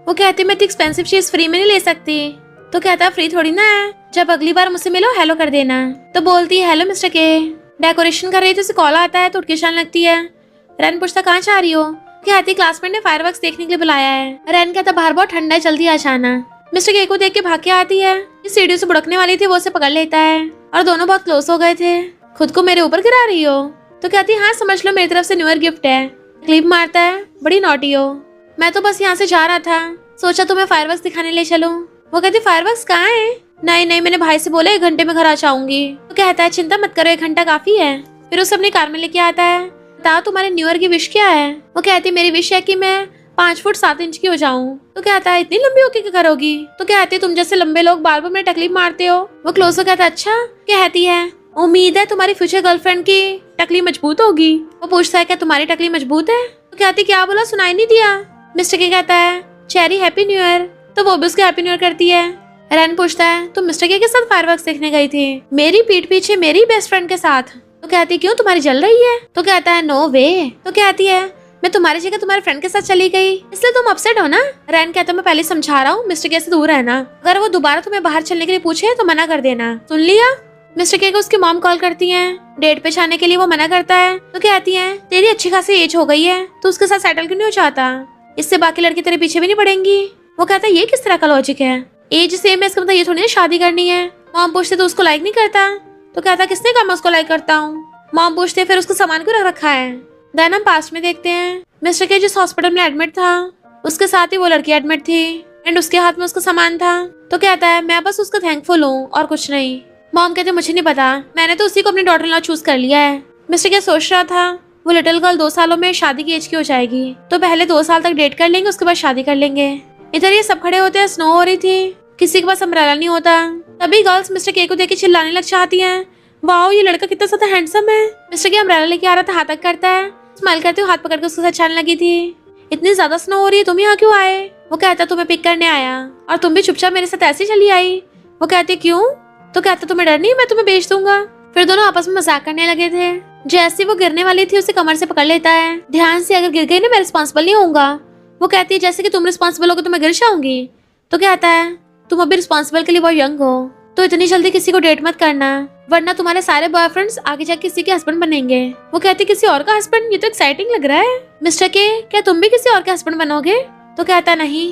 S2: वो कहती है मैं इतनी एक्सपेंसिव चीज फ्री में नहीं ले सकती। तो कहता है फ्री थोड़ी ना है, जब अगली बार मुझसे मिलो हेलो कर देना। तो बोलती है हेलो मिस्टर के। डेकोरेशन कर रही थी, उसे कॉल आता है तो उठ के जाने लगती है। रैन पूछता कहाँ जा रही हो? कहती क्लासमेट ने फायरवर्क्स देखने के लिए बुलाया है। रैन कहता बाहर बहुत ठंडा है जल्दी आ जाना। मिस्टर के को देख के भाग के आती है। इस सीढ़ी से बुड़कने वाली थी वो उसे पकड़ लेता है और दोनों बहुत क्लोज हो गए थे। खुद को मेरे ऊपर गिरा रही हो? तो कहती हाँ समझ लो मेरी तरफ से न्यू ईयर गिफ्ट है। क्लिप मारता है बड़ी नॉटी हो, मैं तो बस यहाँ से जा रहा था, सोचा तुम्हें फायरवर्क्स दिखाने ले चलूं। वो कहती फायरवर्क्स कहाँ है? नहीं मैंने भाई से बोला 1 घंटे में घर आ जाऊंगी। तो कहता है चिंता मत करो 1 घंटा काफी है। फिर उसे अपनी कार में लेके आता है। बताओ तुम्हारे न्यू ईयर की विश क्या है? वो कहती मेरी विश है कि मैं 5 फुट 7 इंच की हो जाऊं। तो कहता है इतनी लंबी होके क्या करोगी? तो कहती है तुम जैसे लंबे लोग बार बार मेरी तकलीफ मारते हो। वो क्लोज हो कहता है अच्छा। कहती है उम्मीद है तुम्हारी फ्यूचर गर्लफ्रेंड की टकली मजबूत होगी। वो पूछता है क्या तुम्हारी टकली मजबूत है? तो कहती क्या बोला सुनाई नहीं दिया। मिस्टर के कहता है चेरी हैप्पी न्यू ईयर। तो वो भी उसके हैप्पी न्यू ईयर करती है। रैन पूछता है तुम मिस्टर के साथ फायरवर्क्स देखने गई थी? मेरी पीठ पीछे मेरी बेस्ट फ्रेंड के साथ। तो तो कहती है क्यों तुम्हारी जल रही है? तो कहता है नो वे। तो कहती है मैं तुम्हारी जगह तुम्हारे फ्रेंड के साथ चली गई इसलिए तुम अपसेट हो ना। रैन कहता है मैं पहले समझा रहा हूँ मिस्टर के से दूर रहना, अगर वो दोबारा तुम्हें बाहर चलने के लिए पूछे तो मना कर देना, सुन लिया? मिस्टर के को उसकी मॉम कॉल करती है, डेट पे जाने के लिए वो मना करता है। तो कहती है तेरी अच्छी खासी एज हो गई है तो उसके साथ सेटल क्यों नहीं हो चाहता, इससे बाकी लड़के तेरे पीछे भी नहीं पड़ेंगी। वो कहता है ये किस तरह का लॉजिक है, एज सेम है इसका मतलब ये थोड़ी ना शादी करनी है। मॉम पूछते तो उसको लाइक नहीं करता। तो कहता किसने कहा मैं उसको लाइक करता हूँ। मॉम पूछते फिर उसको सामान क्यों रख रखा है। देन हम पास्ट में देखते हैं मिस्टर के जिस हॉस्पिटल में एडमिट था उसके साथ ही वो लड़की एडमिट थी एंड उसके हाथ में उसका सामान था। तो कहता है मैं बस उसका थैंकफुल हूँ और कुछ नहीं। मॉम कहते मुझे नहीं पता, मैंने तो उसी को अपनी डॉटर इन लॉ चूज कर लिया है। मिस्टर के सोच रहा था वो लिटिल गर्ल 2 सालों में शादी की एज की हो जाएगी तो पहले 2 साल तक डेट कर लेंगे उसके बाद शादी कर लेंगे। इधर ये सब खड़े होते हैं, स्नो हो रही थी, किसी के पास अम्ब्रेला नहीं होता। तभी गर्ल्स मिस्टर के को देख के चिल्लाने लग जाती हैं, वाओ ये लड़का कितना ज्यादा हैंडसम है। मिस्टर के अम्ब्रेला लेके आ रहा था, हाथ तक करता है, स्माइल करते हुए हाथ पकड़ के उसके साथ चलने लगी थी। इतनी ज्यादा स्नो हो रही है, तुम यहाँ क्यों आए? वो कहता तुम्हें पिक करने आया और तुम भी चुपचाप मेरे साथ ऐसे चली आई। वो कहती क्यों? तो कहता तुम्हें डर नहीं, मैं तुम्हें बेच दूंगा। फिर दोनों आपस में मजाक करने लगे थे। जैसे वो गिरने वाली थी उसे कमर से पकड़ लेता है, ध्यान से, अगर गिर गई ना मैं रिस्पॉन्सिबल नहीं होऊंगा। वो कहती है जैसे कि तुम रिस्पॉन्सिबल होगे तो मैं गिर जाऊंगी। तो कहता है तुम अभी रिस्पॉन्सिबल के लिए बहुत यंग हो तो इतनी जल्दी किसी को डेट मत करना वरना तुम्हारे सारे बॉयफ्रेंड्स आगे जाके किसी के हस्बैंड बनेंगे। वो कहती किसी और का हस्बैंड, ये तो एक्साइटिंग लग रहा है। मिस्टर के क्या तुम भी किसी और के हस्बैंड बनोगे? तो कहता नहीं,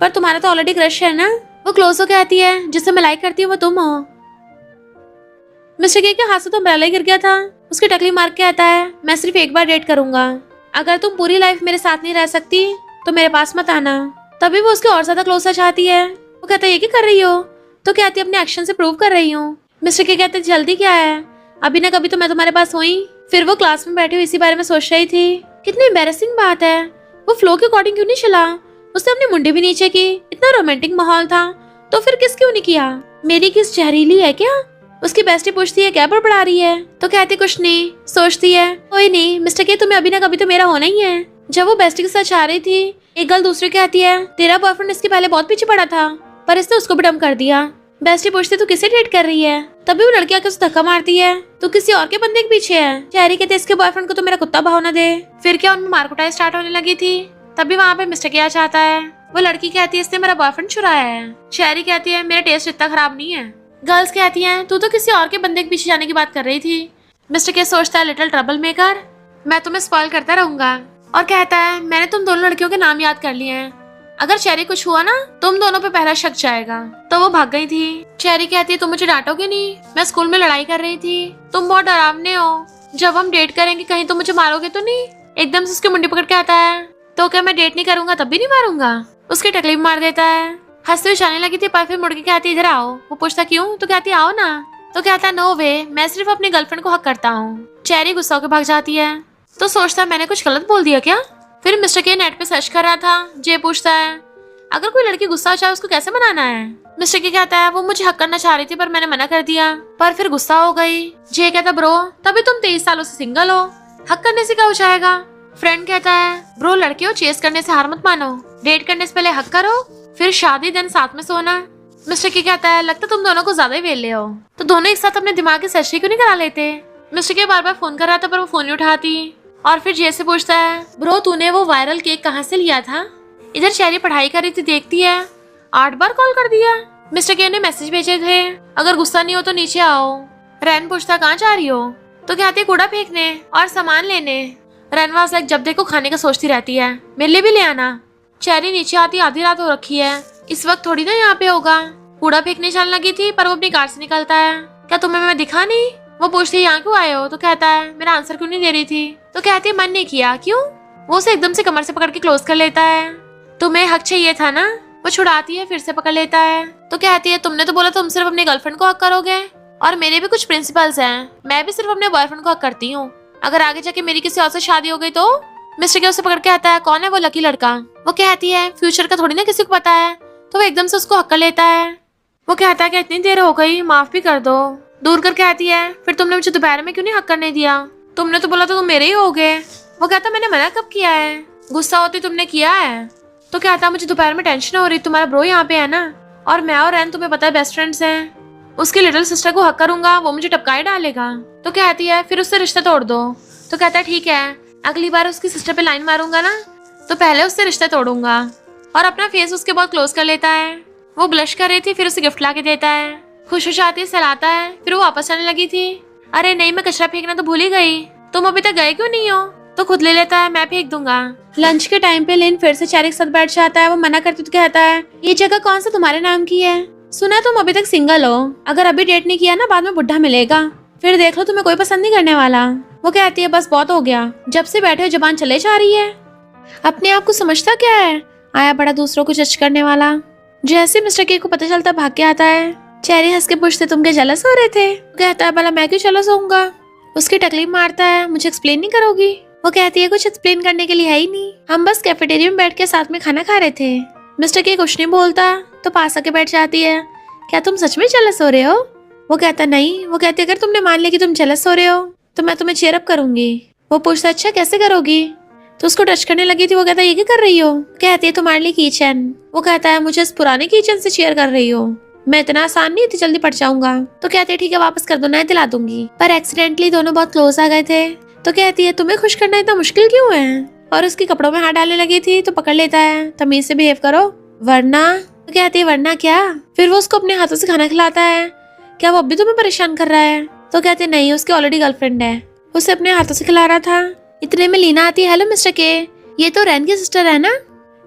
S2: पर तुम्हारा तो ऑलरेडी क्रश है ना। वो क्लोज हो कहती है जिसे मैं लाइक करती हूँ वो तुम हो। मिस्टर के हाथ से तो अम्ब्रेला गिर गया था, उसकी टकली मार के आता है मैं सिर्फ एक बार डेट करूंगा, अगर तुम पूरी लाइफ मेरे साथ नहीं रह सकती तो मेरे पास मत आना। तभी वो उसके और ज्यादा क्लोज चाहती है। वो कहता है ये क्या कर रही हो? तो कहती है अपने एक्शन से प्रूव कर रही हूँ। मिस्टर के कहते जल्दी क्या है, अभी ना कभी तो मैं तुम्हारे पास हुई। फिर वो क्लास में बैठी हुई इसी बारे में सोच रही थी, कितनी एम्बैरेसिंग बात है, वो फ्लो के अकॉर्डिंग क्यों नहीं चला, उसने अपनी मुंडी भी नीचे की, इतना रोमांटिक माहौल था तो फिर किस क्यों नहीं किया। मेरी किस जहरीली है क्या? उसकी बेस्टी पूछती है क्या बड़बड़ा रही है? तो कहती कुछ नहीं, सोचती है कोई नहीं मिस्टर के तुम्हें अभी ना कभी तो मेरा होना ही है। जब वो बेस्टी के साथ जा रही थी एक गर्ल दूसरी कहती है तेरा बॉयफ्रेंड इसके पहले बहुत पीछे पड़ा था पर इसने उसको भी डम कर दिया। बेस्टी पूछती तू किसे डेट कर रही है? तभी वो लड़की आके उसे धक्का मारती है, तू किसी और के बंदे के पीछे है। चेरी कहते इसके बॉयफ्रेंड को तो मेरा कुत्ता भाव न दे। फिर क्या उनमें मारकुटाई स्टार्ट होने लगी थी। तभी वहाँ पे मिस्टर क्या चाहता है, वो लड़की कहती है इसने मेरा बॉयफ्रेंड चुराया है। चेरी कहती है मेरा टेस्ट इतना खराब नहीं है। गर्ल्स कहती है तू तो किसी और के बंदे के पीछे जाने की बात कर रही थी। मिस्टर के सोचता है लिटिल ट्रबल मेकर, मैं तुम्हें स्पॉइल करता रहूंगा और कहता है मैंने तुम दोनों लड़कियों के नाम याद कर लिए हैं, अगर चेरी कुछ हुआ ना तुम दोनों पे पहला शक जाएगा। तो वो भाग गई थी। चेरी कहती है तुम मुझे डांटोगे नहीं, मैं स्कूल में लड़ाई कर रही थी, तुम बहुत डरावने हो, जब हम डेट करेंगे कहीं तो मुझे मारोगे तो नहीं। एकदम से उसकी मुंडी पकड़ के आता है, तो क्या मैं डेट नहीं करूंगा तब भी नहीं मारूंगा? उसकी टकली मार देता है। हंसते हुए जाने लगी थी पर फिर मुड़ के कहती इधर आओ। वो पूछता क्यों? तो कहती आओ ना। तो कहता नो वे, मैं सिर्फ अपनी गर्लफ्रेंड को हक करता हूँ। चेरी गुस्सा होकर भाग जाती है। तो सोचता है मैंने कुछ गलत बोल दिया क्या? फिर मिस्टर के नेट पे सर्च कर रहा था। जे पूछता है अगर कोई लड़की गुस्सा हो जाए उसको कैसे मनाना है? मिस्टर के कहता है वो मुझे हक करना चाह रही थी पर मैंने मना कर दिया, पर फिर गुस्सा हो गई। जे कहता ब्रो तभी तुम 23 सालों से सिंगल हो, हक करने से क्या हो जाएगा? फ्रेंड कहता है ब्रो लड़कियों चेस करने से हार मत मानो, डेट करने से पहले हक करो फिर शादी दिन साथ में सोना। मिस्टर के कहता है लगता तुम दोनों को ज्यादा ही वेले हो, तो दोनों एक साथ अपने दिमाग की सर्जरी क्यों नहीं करा लेते? मिस्टर के बार बार फोन कर रहा था पर वो फोन नहीं उठाती और फिर जे से पूछता है ब्रो तूने वो वायरल केक कहाँ से लिया था? इधर चेरी पढ़ाई कर रही थी, देखती है 8 बार कॉल कर दिया। मिस्टर के ने मैसेज भेजे थे अगर गुस्सा नहीं हो तो नीचे आओ। रैन पूछता कहाँ जा रही हो? तो कहती कूड़ा फेंकने और सामान लेने। रैन वाज लाइक जब देखो खाने का सोचती रहती है, मेरे लिए भी ले आना। चेरी नीचे आती आधी रात हो रखी है, इस वक्त थोड़ी ना यहाँ पे होगा। कूड़ा फेंकने चलने लगी थी पर वो अपनी कार से निकलता है, क्या तुम्हें मैं दिखा नहीं? वो पूछती है यहाँ क्यों आए हो? तो कहता है मेरा आंसर क्यों नहीं दे रही थी? तो कहती है मन नहीं किया। क्यों? वो उसे एकदम से कमर से पकड़ के क्लोज कर लेता है। तुम्हें हक चाहिए था ना? वो छुड़ाती है, फिर से पकड़ लेता है। तो कहती है तुमने तो बोला तुम सिर्फ अपने गर्लफ्रेंड को हक करोगे और मेरे भी कुछ प्रिंसिपल्स हैं, मैं भी सिर्फ अपने बॉयफ्रेंड को हक करती हूँ, अगर आगे जाके मेरी किसी और से शादी हो गई तो? मिस्टर के उसे पकड़ के आता है कौन है वो लकी लड़का? वो कहती है फ्यूचर का थोड़ी ना किसी को पता है। तो वो एकदम से उसको हक कर लेता है। वो कहता है कि इतनी देर हो गई, माफ भी कर दो। दूर कर कहती है फिर तुमने मुझे दोपहर में क्यों नहीं हक करने दिया? तुमने तो बोला तो तुम मेरे ही हो गए। वो कहता मैंने मना कब किया है, गुस्सा होती तुमने किया है। तो कहता मुझे दोपहर में टेंशन हो रही, तुम्हारा ब्रो यहाँ पे है ना और मैं और रैन तुम्हें पता है बेस्ट फ्रेंड्स हैं, उसकी लिटिल सिस्टर को हक करूंगा वो मुझे टपकाए डालेगा। तो कहती है फिर उससे रिश्ता तोड़ दो। तो कहता है ठीक है, अगली बार उसकी सिस्टर पे लाइन मारूंगा ना तो पहले उससे रिश्ता तोड़ूंगा। और अपना फेस उसके बहुत क्लोज कर लेता है। वो ब्लश कर रही थी, फिर उसे गिफ्ट ला के देता है। खुश हो जाती है, सहलाता है, फिर वो वापस आने लगी थी। अरे नहीं, मैं कचरा फेंकना तो भूल ही गई, तुम अभी तक गए क्यों नहीं हो? तो खुद ले लेता है, मैं फेंक दूंगा। लंच के टाइम पे लेन फिर से चेरी के साथ बैठ जाता है। वो मना करती तो कहता है ये जगह कौन सा तुम्हारे नाम की है? सुना तुम अभी तक सिंगल हो, अगर अभी डेट नहीं किया ना बाद में बुढ़ा मिलेगा, फिर देख लो तुम्हें कोई पसंद नहीं करने वाला। वो कहती है बस बहुत हो गया, जब से बैठे हो जुबान चले जा रही है। अपने आप को समझता क्या है, आया बड़ा दूसरों को जज करने वाला। जैसे मिस्टर के को पता चलता भाग के आता है। चेरी हंस के पूछते तुम क्या जेलस हो रहे थे? कहता है भला मैं क्यों जेलस होऊंगा? उसकी टकलीफ मारता है, मुझे एक्सप्लेन नहीं करोगी? वो कहती है कुछ एक्सप्लेन करने के लिए है ही नहीं, हम बस कैफेटेरिया में बैठ के साथ में खाना खा रहे थे। मिस्टर के कुछ नहीं बोलता तो पास आके बैठ जाती है। क्या तुम सच में जेलस हो रहे हो? वो कहता नहीं। वो कहती है अगर तुमने मान लिया कि तुम जेलस हो रहे हो तो मैं तुम्हें चीयर अप करूंगी। वो पूछता अच्छा कैसे करोगी? तो उसको टच करने लगी थी। वो कहता है ये क्या कर रही हो? कहती है तुम्हारे लिए किचन। वो कहता है मुझे इस पुराने किचन से चेयर कर रही हो, मैं इतना आसान नहीं थी, जल्दी पड़ जाऊंगा। तो कहती है ठीक है वापस कर दो, नया दिला दूंगी। पर एक्सीडेंटली दोनों बहुत क्लोज आ गए थे। तो कहती है तुम्हें खुश करना इतना मुश्किल क्यों है? और उसके कपड़ों में हाथ डालने लगी थी तो पकड़ लेता है, तमीज से बिहेव करो वरना। तो कहती है वरना क्या? फिर वो उसको अपने हाथों से खाना खिलाता है। क्या वो अभी तुम्हें परेशान कर रहा है? तो कहते हैं नहीं, उसकी ऑलरेडी गर्लफ्रेंड है, उसे अपने हाथों से खिला रहा था। इतने में लीना आती है। हेलो मिस्टर के, ये तो रैन की सिस्टर है ना,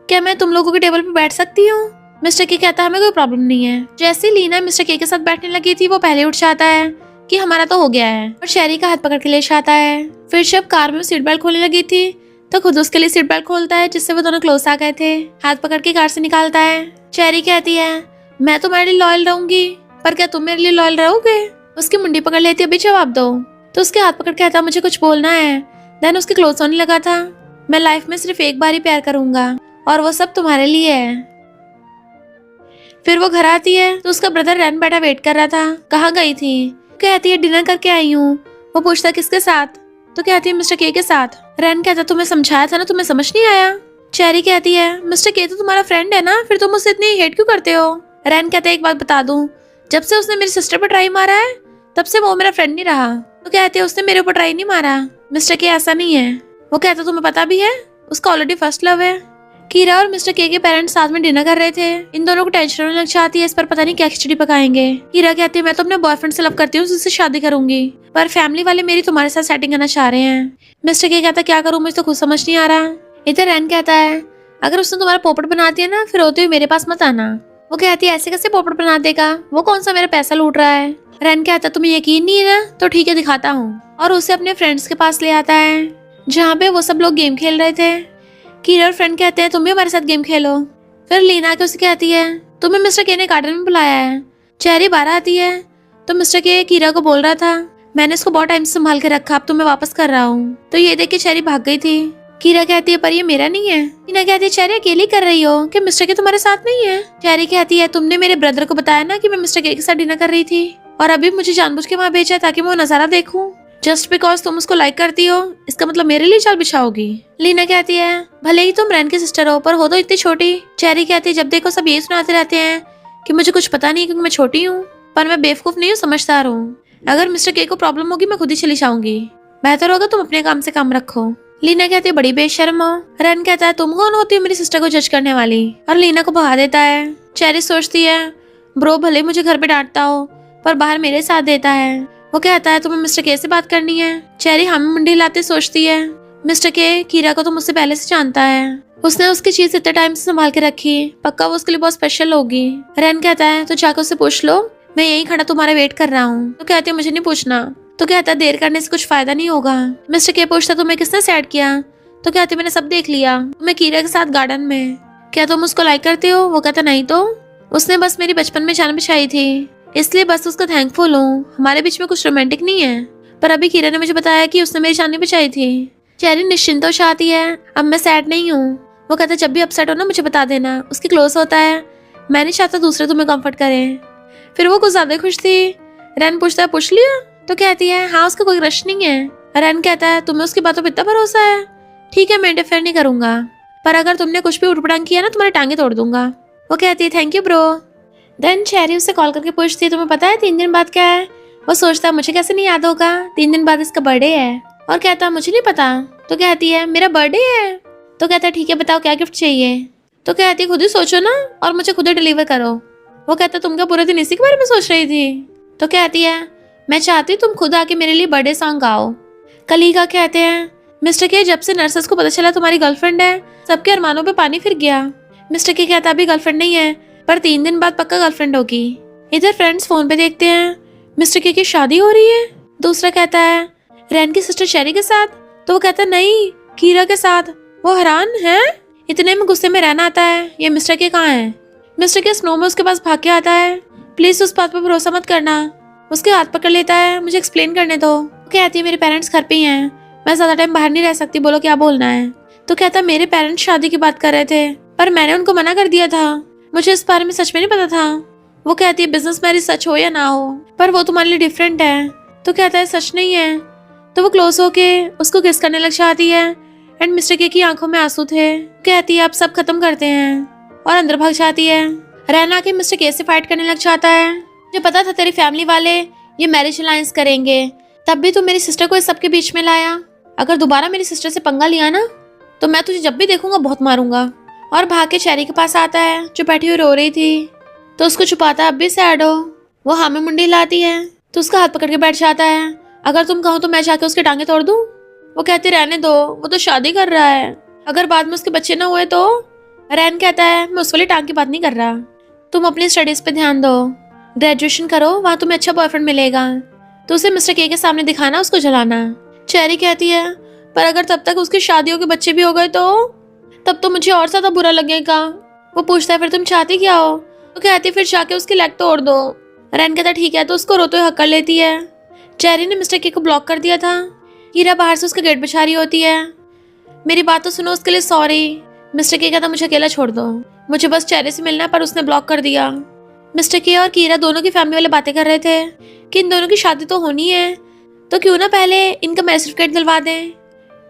S2: क्या मैं तुम लोगों के टेबल पे बैठ सकती हूँ? मिस्टर के कहता है हमें कोई प्रॉब्लम नहीं है। जैसे लीना मिस्टर के साथ बैठने लगी थी वो पहले उठ जाता है कि हमारा तो हो गया है, और शेरी का हाथ पकड़ के ले जाता है। फिर जब कार में सीट बेल्ट खोलने लगी थी तो खुद उसके लिए सीट बेल्ट खोलता है, जिससे वो दोनों क्लोज आ गए थे। हाथ पकड़ के कार से निकालता है। शेरी कहती है मैं तुम्हारे लिए लॉयल रहूंगी, पर क्या तुम मेरे लिए लॉयल रहोगे? उसकी मुंडी पकड़ लेती है, अभी जवाब दो। तो उसके हाथ पकड़ कहता मुझे कुछ बोलना है। देन उसके क्लोज होने लगा था। मैं लाइफ में सिर्फ एक बार ही प्यार करूंगा और वो सब तुम्हारे लिए है। फिर वो घर आती है तो उसका ब्रदर रैन बैठा वेट कर रहा था। कहाँ गई थी? कहती है डिनर करके आई हूँ। वो पूछता किसके साथ? तो कहती है मिस्टर के साथ। रैन कहता तुम्हें समझाया था ना, तुम्हें समझ नहीं आया? चेरी कहती है मिस्टर के तो तुम्हारा फ्रेंड है ना, फिर तुम उससे इतनी हेट क्यों करते हो? रैन कहता है एक बात बता दूं, जब से उसने मेरी सिस्टर पर ट्राई मारा है तब से वो मेरा फ्रेंड नहीं रहा। तो कहते हैं उसने मेरे ऊपर ट्राई नहीं मारा। मिस्टर के ऐसा नहीं है। वो कहता तुम्हें पता भी है उसका ऑलरेडी फर्स्ट लव है। कीरा और मिस्टर के पेरेंट्स साथ में डिनर कर रहे थे। इन दोनों को टेंशन होने लग जाती है, इस पर पता नहीं क्या खिचड़ी पकाएंगे। कीरा कहती है मैं तो अपने बॉयफ्रेंड से लव करती हूँ, उससे शादी करूंगी, पर फैमिली वाले मेरी तुम्हारे साथ सेटिंग करना चाह रहे हैं। मिस्टर के कहता क्या करूँ, मुझे तो खुद समझ नहीं आ रहा। इधर रैन कहता है अगर उसने तुम्हारा पोपट बना दिया ना फिर होते हुए मेरे पास मत आना। वो कहती है ऐसे कैसे पोपट बना देगा, वो कौन सा मेरा पैसा लूट रहा है। रैन कहता तुम्हें यकीन नहीं है ना, तो ठीक है दिखाता हूँ, और उसे अपने फ्रेंड्स के पास ले आता है जहाँ पे वो सब लोग गेम खेल रहे थे। कीरा और फ्रेंड कहते हैं तुम भी हमारे साथ गेम खेलो। फिर लीना के उसे कहती है तुम्हें मिस्टर के ने गार्डन में बुलाया है। चेरी बाहर आती है तो मिस्टर के कीरा को बोल रहा था मैंने इसको बहुत टाइम से संभाल के रखा, अब तुम्हें वापस कर रहा हूँ। तो ये देख के चेरी भाग गई थी। कीरा कहती है पर ये मेरा नहीं है। लीना कहती है चेरी अकेली कर रही हो कि मिस्टर के तुम्हारे साथ नहीं है। चेरी कहती है तुमने मेरे ब्रदर को बताया ना कि मैं मिस्टर के साथ डिनर कर रही थी, और अभी मुझे जानबूझ के वहाँ भेजा ताकि मैं वो नजारा देखूं। जस्ट बिकॉज तुम उसको लाइक करती हो इसका मतलब मेरे लिए चाल बिछाओगी। लीना कहती है भले ही तुम रैन की सिस्टर हो पर हो तो इतनी छोटी। चेरी कहती है जब देखो सब यही सुनाते रहते हैं कि मुझे कुछ पता नहीं क्योंकि मैं छोटी हूँ, पर मैं बेवकूफ नहीं हूँ, समझदार हूँ। अगर मिस्टर के को प्रॉब्लम होगी मैं खुद ही चली जाऊंगी, बेहतर होगा तुम अपने काम से काम रखो। लीना कहती है बड़ी बेशर्म हो। रैन कहता है तुम कौन होती हो मेरी सिस्टर को जज करने वाली, और लीना को भगा देता है। चेरी सोचती है ब्रो भले मुझे घर पे डांटता हो पर बाहर मेरे साथ देता है। वो कहता है तुम्हें मिस्टर के से बात करनी है। चेरी हम मुंडी हिलाते सोचती है मिस्टर के कीरा को तो मुझसे पहले से जानता है, उसने उसकी चीज इतने टाइम से संभाल के रखी, पक्का वो उसके लिए बहुत स्पेशल होगी। रैन कहता है तो जाकर उससे पूछ लो, मैं यहीं खड़ा तुम्हारा वेट कर रहा हूँ। तो कहती है मुझे नहीं पूछना। तो कहता है देर करने से कुछ फायदा नहीं होगा। मिस्टर के पूछता तुम्हें किसने सेट किया? तो कहती मैंने सब देख लिया, मैं कीरा के साथ गार्डन में। क्या तुम उसको लाइक करते हो? वो कहता नहीं, तो उसने बस मेरी बचपन में जान बिछाई थी, इसलिए बस उसका थैंकफुल हूँ, हमारे बीच में कुछ रोमांटिक नहीं है। पर अभी कीरा ने मुझे बताया कि उसने मेरी जान बिछाई थी। चेरी निश्चिंत हो जाती है, अब मैं सैड नहीं हूँ। वो कहता जब भी अपसेट हो ना मुझे बता देना। उसकी क्लोज होता है, मैं नहीं चाहता दूसरे तुम्हें कंफर्ट करें। फिर वो कुछ ज्यादा खुश थी। रैन पूछता है पूछ लिया? तो कहती है हाँ उसका कोई रश नहीं है। रैन कहता है तुम्हें उसकी बातों पर इतना भरोसा है? ठीक है मैं इंटरफेयर नहीं करूंगा, पर अगर तुमने कुछ भी उठपटांग किया ना तुम्हारी टांगे तोड़ दूंगा। वो कहती है thank you bro. Then Cherry उससे कॉल करके पूछती है तुम्हें पता है 3 दिन बाद क्या है? वो सोचता है मुझे कैसे नहीं याद होगा, 3 दिन बाद इसका बर्थडे है। और कहता है मुझे नहीं पता। तो कहती है मेरा बर्थडे है। तो कहता है ठीक है बताओ क्या गिफ्ट चाहिए। तो कहती है खुद ही सोचो ना और मुझे खुद ही डिलीवर करो। वो कहता है तुम क्या पूरे दिन इसी के बारे में सोच रही थी। तो कहती है मैं चाहती तुम खुद आके मेरे लिए बर्थडे सॉन्ग गाओ। कलीगा कहते हैं मिस्टर के जब से नर्सेस को पता चला तुम्हारी गर्लफ्रेंड है सबके अरमानों पे पानी फिर गया। मिस्टर के कहता अभी गर्लफ्रेंड नहीं है पर 3 दिन बाद पक्का गर्लफ्रेंड होगी। इधर फ्रेंड्स फोन पे देखते हैं मिस्टर के की शादी हो रही है। दूसरा कहता है रैन की सिस्टर शेरी के साथ। तो वो कहता है नहीं कीरा के साथ। वो हैरान है। इतने में गुस्से में रहना आता है ये मिस्टर के कहाँ है। मिस्टर के स्नो में उसके पास भाग के आता है प्लीज उस बात पर भरोसा मत करना। उसके हाथ पकड़ लेता है मुझे एक्सप्लेन करने दो। कहती है मेरे पेरेंट्स घर पे ही हैं, मैं ज्यादा टाइम बाहर नहीं रह सकती, बोलो क्या बोलना है। तो कहता मेरे पेरेंट्स शादी की बात कर रहे थे पर मैंने उनको मना कर दिया था, मुझे इस बारे में सच में नहीं पता था। वो कहती है बिजनेस मैरिज सच हो या ना हो पर वो तुम्हारे लिए डिफरेंट है। तो कहता है सच नहीं है। तो वो क्लोज होके उसको किस करने लग जाती है एंड मिस्टर के की आंखों में आंसू थे। कहती है आप सब खत्म करते हैं और अंदर भाग जाती है। रहना के मिस्टर के से फाइट करने लग जाता है मुझे पता था तेरी फैमिली वाले ये मैरिज अलायंस करेंगे, तब भी तू मेरी सिस्टर को इस सब के बीच में लाया। अगर दोबारा मेरी सिस्टर से पंगा लिया ना तो मैं तुझे जब भी देखूंगा बहुत मारूंगा। और भाग के चेरी के पास आता है जो बैठी हुई रो रही थी। तो उसको छुपाता है अब भी सैड हो। वो हाँ में मुंडी लाती है तो उसका हाथ पकड़ के बैठ जाता है अगर तुम कहो तो मैं जाके उसके टांगे तोड़ दूं। वो कहती रहने दो वो तो शादी कर रहा है, अगर बाद में उसके बच्चे ना हुए तो। रैन कहता है मैं उस वाली टांग की बात नहीं कर रहा, तुम अपनी स्टडीज पे ध्यान दो, ग्रेजुएशन करो वहां तुम्हें अच्छा बॉयफ्रेंड मिलेगा। तो उसे मिस्टर के सामने दिखाना उसको जलाना। चेरी कहती है पर अगर तब तक उसकी शादियों के बच्चे भी हो गए तो तब तो मुझे और ज्यादा बुरा लगेगा। वो पूछता है फिर तुम चाहती क्या हो। तो कहती फिर जाके उसकी लेग तोड़ दो। रैन कहता ठीक है तो उसको रोते हुए हक कर लेती है। चेरी ने मिस्टर के को ब्लॉक कर दिया था। कीरा बाहर से उसका गेट बचा रही होती है मेरी बात तो सुनो उसके लिए सॉरी। मिस्टर के कहता मुझे अकेला छोड़ दो, मुझे बस चेरी से मिलना है पर उसने ब्लॉक कर दिया। मिस्टर के और कीरा दोनों की फैमिली वाले बातें कर रहे थे कि इन दोनों की शादी तो होनी है तो क्यों ना पहले इनका मैरिज सर्टिफिकेट दिलवा दें,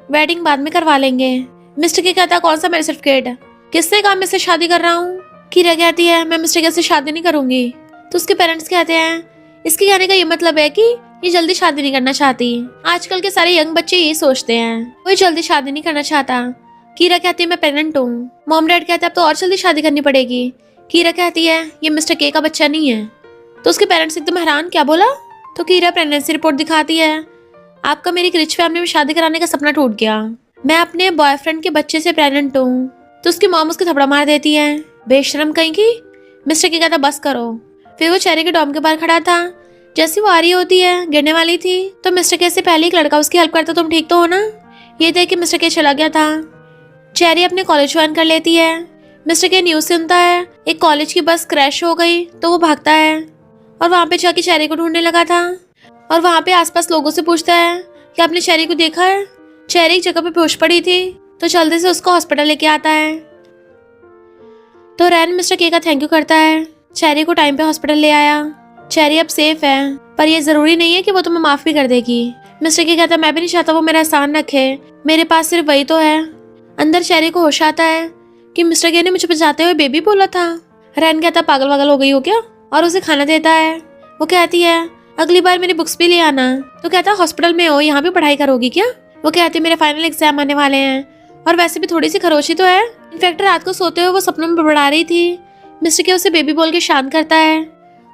S2: वेडिंग बाद में करवा लेंगे। मिस्टर के कहता कौन सा मैरिज सर्टिफिकेट, किसने कहा मैं इससे शादी कर रहा हूँ। कीरा कहती है मैं मिस्टर के से शादी नहीं करूंगी। तो उसके पेरेंट्स कहते हैं इसके कहने का ये मतलब है कि ये जल्दी शादी नहीं करना चाहती। आजकल के सारे यंग बच्चे यही सोचते हैं, कोई जल्दी शादी नहीं करना चाहता। कीरा कहती है मैं प्रेग्नेंट हूँ। मॉम डैड कहते हैं अब तो और जल्दी शादी करनी पड़ेगी। कीरा कहती है ये मिस्टर के का बच्चा नहीं है। तो उसके पेरेंट्स एकदम हैरान क्या बोला। तो कीरा प्रेगनेंसी रिपोर्ट दिखाती है आपका मेरी रिच फैमिली में शादी कराने का सपना टूट गया, मैं अपने बॉयफ्रेंड के बच्चे से प्रेग्नेंट हूँ। तो उसकी मॉम उसके थपड़ा मार देती है बेशरम कहीं की। मिस्टर के कहता बस करो। फिर वो चेरी के डॉम के बाहर खड़ा था, जैसी वो आ रही होती है गिरने वाली थी तो मिस्टर के से पहले एक लड़का उसकी हेल्प करता तुम ठीक तो हो ना। ये देख के मिस्टर के चला गया था। चेरी अपने कॉलेज ज्वाइन कर लेती है। मिस्टर के न्यूज सुनता है एक कॉलेज की बस क्रैश हो गई तो वो भागता है और वहां पे जाके चेरी को ढूंढने लगा था। और वहां पे आसपास लोगों से पूछता है कि आपने चेरी को देखा है। चेरी एक जगह पे बेहोश पड़ी थी तो जल्दी से उसको हॉस्पिटल लेके आता है। तो रैन मिस्टर के का थैंक यू करता है, चेरी को टाइम पे हॉस्पिटल ले आया। चेरी अब सेफ है पर ये जरूरी नहीं है कि वो तुम्हें माफ भी कर देगी। मिस्टर के कहता मैं भी नहीं चाहता वो मेरा एहसान रखे, मेरे पास सिर्फ वही तो है। अंदर चेरी को होश आता है कि मिस्टर के ने मुझे बचाते हुए बेबी बोला था। रैन कहता पागल वागल हो गई हो क्या और उसे खाना देता है। वो कहती है अगली बार मेरी बुक्स भी ले आना। तो कहता हॉस्पिटल में हो यहाँ भी पढ़ाई करोगी क्या। वो कहती मेरे फाइनल एग्जाम आने वाले हैं और वैसे भी थोड़ी सी खरोशी तो है। इनफैक्ट रात को सोते हुए वो सपनों में बड़बड़ा रही थी। मिस्टर के उसे बेबी बोल के शांत करता है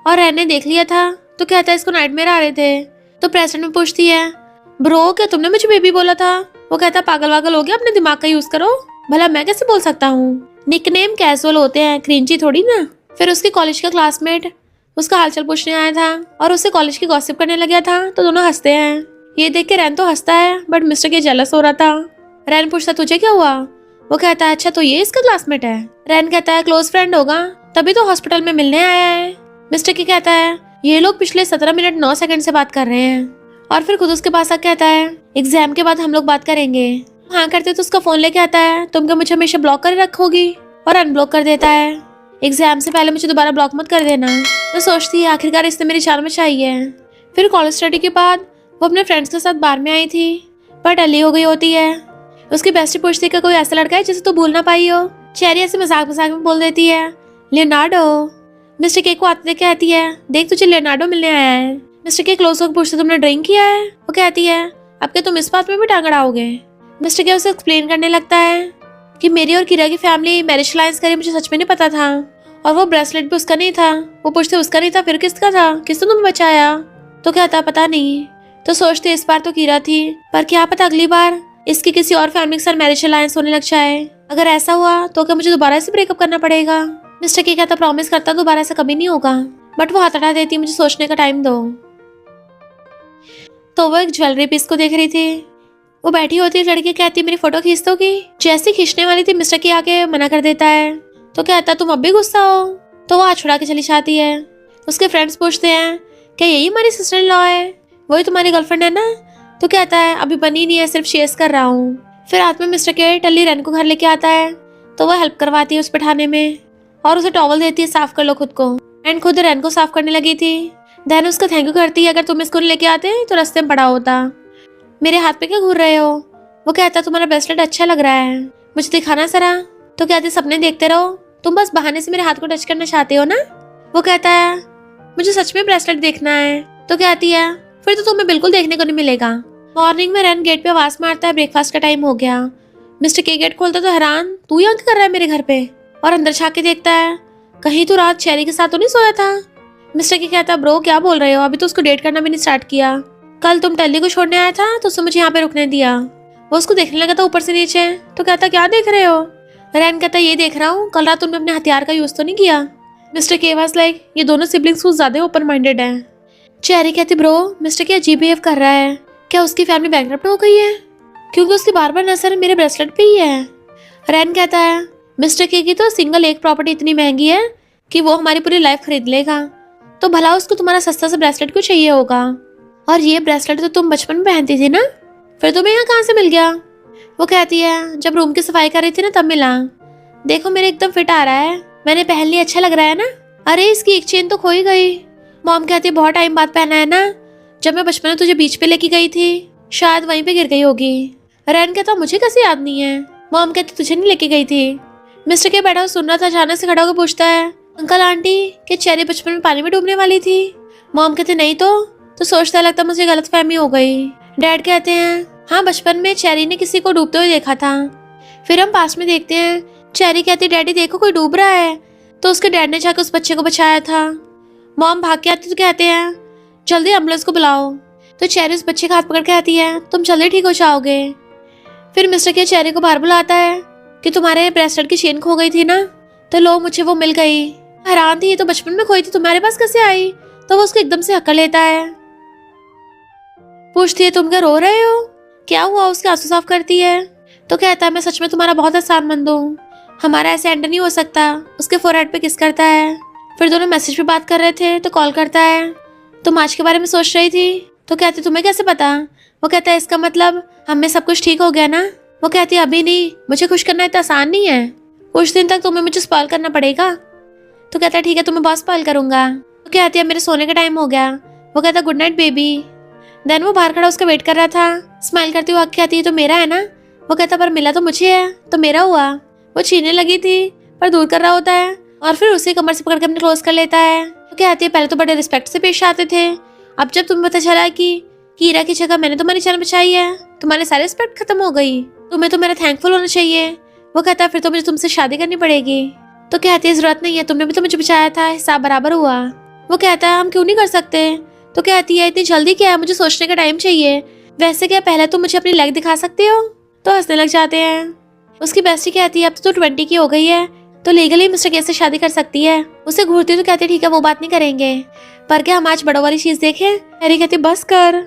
S2: और रैन ने देख लिया था तो कहता है इसको नाइटमेयर आ रहे थे। तो प्रेसिडेंट में पूछती है ब्रो क्या तुमने मुझे बेबी बोला था। वो कहता पागल वागल हो गया, अपने दिमाग का यूज करो, भला मैं कैसे बोल सकता हूँ, निकनेम कैजुअल होते हैं क्रिंची थोड़ी ना। फिर उसके कॉलेज का क्लासमेट उसका हालचाल पूछने आया था और उससे कॉलेज की गॉसिप करने लगा था तो दोनों हंसते हैं। ये देख के रैन तो हंसता है बट मिस्टर के जेलस हो रहा था। रैन पूछता तुझे क्या हुआ। वो कहता है अच्छा तो ये इसका क्लासमेट है। रैन कहता है क्लोज फ्रेंड होगा तभी तो हॉस्पिटल में मिलने आया है। मिस्टर के कहता है ये लोग पिछले 17 मिनट 9 सेकंड से बात कर रहे हैं। और फिर खुद उसके पास आके कहता है एग्जाम के बाद हम लोग बात करेंगे। हाँ करते तो उसका फोन लेके आता है तुम क्या मुझे हमेशा ब्लॉक कर रखोगी और अनब्लॉक कर देता है। एग्जाम से पहले मुझे दोबारा ब्लॉक मत कर देना। तो सोचती है आखिरकार इसने मेरी जान बचाई है। फिर कॉलेज स्टडी के बाद वो अपने फ्रेंड्स के साथ बार में आई थी पर डली हो गई होती है। उसकी बेस्टी पूछती है कि कोई ऐसा लड़का है जिसे तू भूल ना पाई हो। चेरी ऐसे मजाक मजाक में बोल देती है लियोनार्डो। मिस्टर के को आते कहती है देख तुझे लियोनार्डो मिलने आया है। मिस्टर के क्लोज होकर पूछते तुमने ड्रिंक किया है? वो कहती है अब क्या तुम इस बात में भी टांग अड़ाओगे? मिस्टर के उसे एक्सप्लेन करने लगता है कि मेरी और कीरा की फैमिली मैरिज अलायंस करे, मुझे सच में नहीं पता था। और वो ब्रेसलेट भी उसका नहीं था। वो पूछते उसका नहीं था फिर किसका था? किसने तुम्हें बचाया? तो कहता पता नहीं। तो सोचते इस बार तो कीरा थी, पर क्या पता अगली बार इसकी किसी और फैमिली के साथ मैरिज अलायंस होने लग जाए। अगर ऐसा हुआ तो क्या मुझे दोबारा से ब्रेकअप करना पड़ेगा? मिस्टर के कहता प्रॉमिस करता दोबारा ऐसा कभी नहीं होगा। बट वो हाथ हटा देती, मुझे सोचने का टाइम दो। तो वो एक ज्वेलरी पीस को देख रही थी। वो बैठी होती है, लड़की कहती मेरी फोटो खींच दोगी? जैसे खींचने वाली थी मिस्टर की आके मना कर देता है। तो कहता तुम अब भी गुस्सा हो? तो वो हाथ छुड़ा के चली जाती है। उसके फ्रेंड्स पूछते हैं क्या यही हमारी सिस्टर इन लॉ है? वही तुम्हारी गर्लफ्रेंड है ना? तो कहता है अभी बनी नहीं है, सिर्फ शेयर्स कर रहा हूँ। फिर रात में मिस्टर के टल्ली रैन को घर लेके आता है, तो वो हेल्प करवाती है उस बैठाने में और उसे टॉवल देती है साफ कर लो खुद को। एंड खुद रैन को साफ करने लगी थी। देन उसका थैंक यू करती है, अगर तुम इसको लेके आते तो रास्ते में पड़ा होता। मेरे हाथ पे क्या घूर रहे हो? वो कहता तुम्हारा ब्रेसलेट अच्छा लग रहा है, मुझे दिखाना जरा। तो कहती सपने देखते रहो, तुम बस बहाने से मेरे हाथ को टच करना चाहते हो ना? वो कहता है मुझे सच में ब्रेसलेट देखना है। तो कहती है फिर तो तुम्हें बिल्कुल देखने को नहीं मिलेगा। मॉर्निंग में रैन गेट पे आवाज मारता है ब्रेकफास्ट का टाइम हो गया। मिस्टर के गेट खोलता तो हैरान, तू यहाँ क्या कर रहा है मेरे घर पे? और अंदर झाँक के देखता है कहीं तो रात चेरी के साथ तो नहीं सोया था? मिस्टर के कहता ब्रो क्या बोल रहे हो, अभी तो उसको डेट करना भी नहीं स्टार्ट किया। कल तुम टल्ली को छोड़ने आया था तो उसने मुझे यहाँ पे रुकने दिया। वो उसको देखने लगा था ऊपर से नीचे। तो कहता क्या देख रहे हो? रैन कहता ये देख रहा हूँ कल रात तुमने अपने हथियार का यूज तो नहीं किया। मिस्टर के वाज लाइक ये दोनों सिबलिंग्स कुछ ज्यादा ओपन माइंडेड हैं। चेरी कहती ब्रो मिस्टर के अजीब बिहेव कर रहा है, क्या उसकी फैमिली बैंकरप्ट हो गई है? क्योंकि उसकी बार बार नजर मेरे ब्रेसलेट पे ही है। रैन कहता है मिस्टर के की तो सिंगल एक प्रॉपर्टी इतनी महंगी है कि वो हमारी पूरी लाइफ खरीद लेगा, तो भला उसको तुम्हारा सस्ता सा ब्रेसलेट क्यों चाहिए होगा? और ये ब्रेसलेट तो तुम बचपन में पहनती थी ना, फिर तुम्हें यहाँ कहाँ से मिल गया? वो कहती है जब रूम की सफाई कर रही थी ना तब मिला। देखो मेरे एकदम फिट आ रहा है, मैंने पहन लिया, अच्छा लग रहा है ना? अरे इसकी एक चेन तो खो ही गई। मॉम कहती बहुत टाइम बाद पहना है ना, जब मैं बचपन में तुझे बीच पे लेके गई थी, शायद वहीं पे गिर गई होगी। रैन कहता मुझे कैसे याद नहीं है। मॉम कहती तुझे नहीं लेके गई थी। मिस्टर के बैठा सुन रहा था, अचानक से खड़ा होकर पूछता है अंकल आंटी कि चेरी बचपन में पानी में डूबने वाली थी? मॉम कहते नहीं तो सोचता लगता मुझे गलतफहमी हो गई। डैड कहते हैं हाँ बचपन में चेरी ने किसी को डूबते हुए देखा था। फिर हम पास में देखते हैं, चेरी कहती डैडी देखो कोई डूब रहा है, तो उसके डैड ने जाकर उस बच्चे को बचाया था। मॉम भाग के आती तो कहते हैं जल्दी एम्बुलेंस को बुलाओ। तो चेरी उस बच्चे का हाथ पकड़ के आती है, तुम जल्दी ठीक हो जाओगे। फिर मिस्टर के चेरी को बाहर बुलाता है कि तुम्हारे ब्रेसलेट की चेन खो गई थी ना, तो लो मुझे वो मिल गई। हैरान थी ये तो बचपन में खोई थी, तुम्हारे पास कैसे आई? तो वो उसको एकदम से हक्का लेता है, पूछती है तुम क्या रो रहे हो, क्या हुआ? उसके आंसू साफ करती है। तो कहता है मैं सच में तुम्हारा बहुत एहसान मंद हूँ, हमारा ऐसे एंड नहीं हो सकता। उसके फोरहेड पे किस करता है। फिर दोनों मैसेज पे बात कर रहे थे तो कॉल करता है, तुम आज के बारे में सोच रही थी? तो कहती तुम्हें कैसे पता? वो कहता है इसका मतलब हमें सब कुछ ठीक हो गया ना? वो कहती अभी नहीं, मुझे खुश करना इतना आसान नहीं है, कुछ दिन तक तुम्हें मुझे स्पॉइल करना पड़ेगा। तो कहता है ठीक है तुम्हें बहुत स्पॉइल करूंगा। तो कहती है मेरे सोने का टाइम हो गया। वो कहता गुड नाइट बेबी। देन वो बाहर खड़ा उसका वेट कर रहा था, स्माइल करती हुई आंखें आती है तो मेरा है ना? वो कहता पर मिला तो मुझे है, तो मेरा हुआ। वो छीनने लगी थी पर दूर कर रहा होता है और फिर उसे कमर से पकड़ के अपने क्लोज कर लेता है। तो कहती है पहले तो बड़े रिस्पेक्ट से पेश आते थे, अब जब तुम्हें पता चला कि कीरा की जगह मैंने तुम्हारी जान बचाई है, तुम्हारे सारे रिस्पेक्ट खत्म हो गई, तुम्हें तो मेरा थैंकफुल होना चाहिए। वो कहता फिर तो मुझे तुमसे शादी करनी पड़ेगी। तो कहती है जरूरत नहीं है, तुमने भी तो मुझे बचाया था, हिसाब बराबर हुआ। वो कहता है हम क्यों नहीं कर सकते? तो कहती है इतनी जल्दी क्या है, मुझे सोचने का टाइम चाहिए। वैसे क्या पहले तुम मुझे अपनी लेग दिखा सकते हो? तो हंसने लग जाते हैं। उसकी बेस्टी कहती है अब तो 20 की हो गई है, तो लीगली मिस्टर के से शादी कर सकती है। उसे घूरती तो कहती ठीक है वो बात नहीं करेंगे, पर क्या हम आज बड़ों वाली चीज देखें? हैरी कहती बस कर।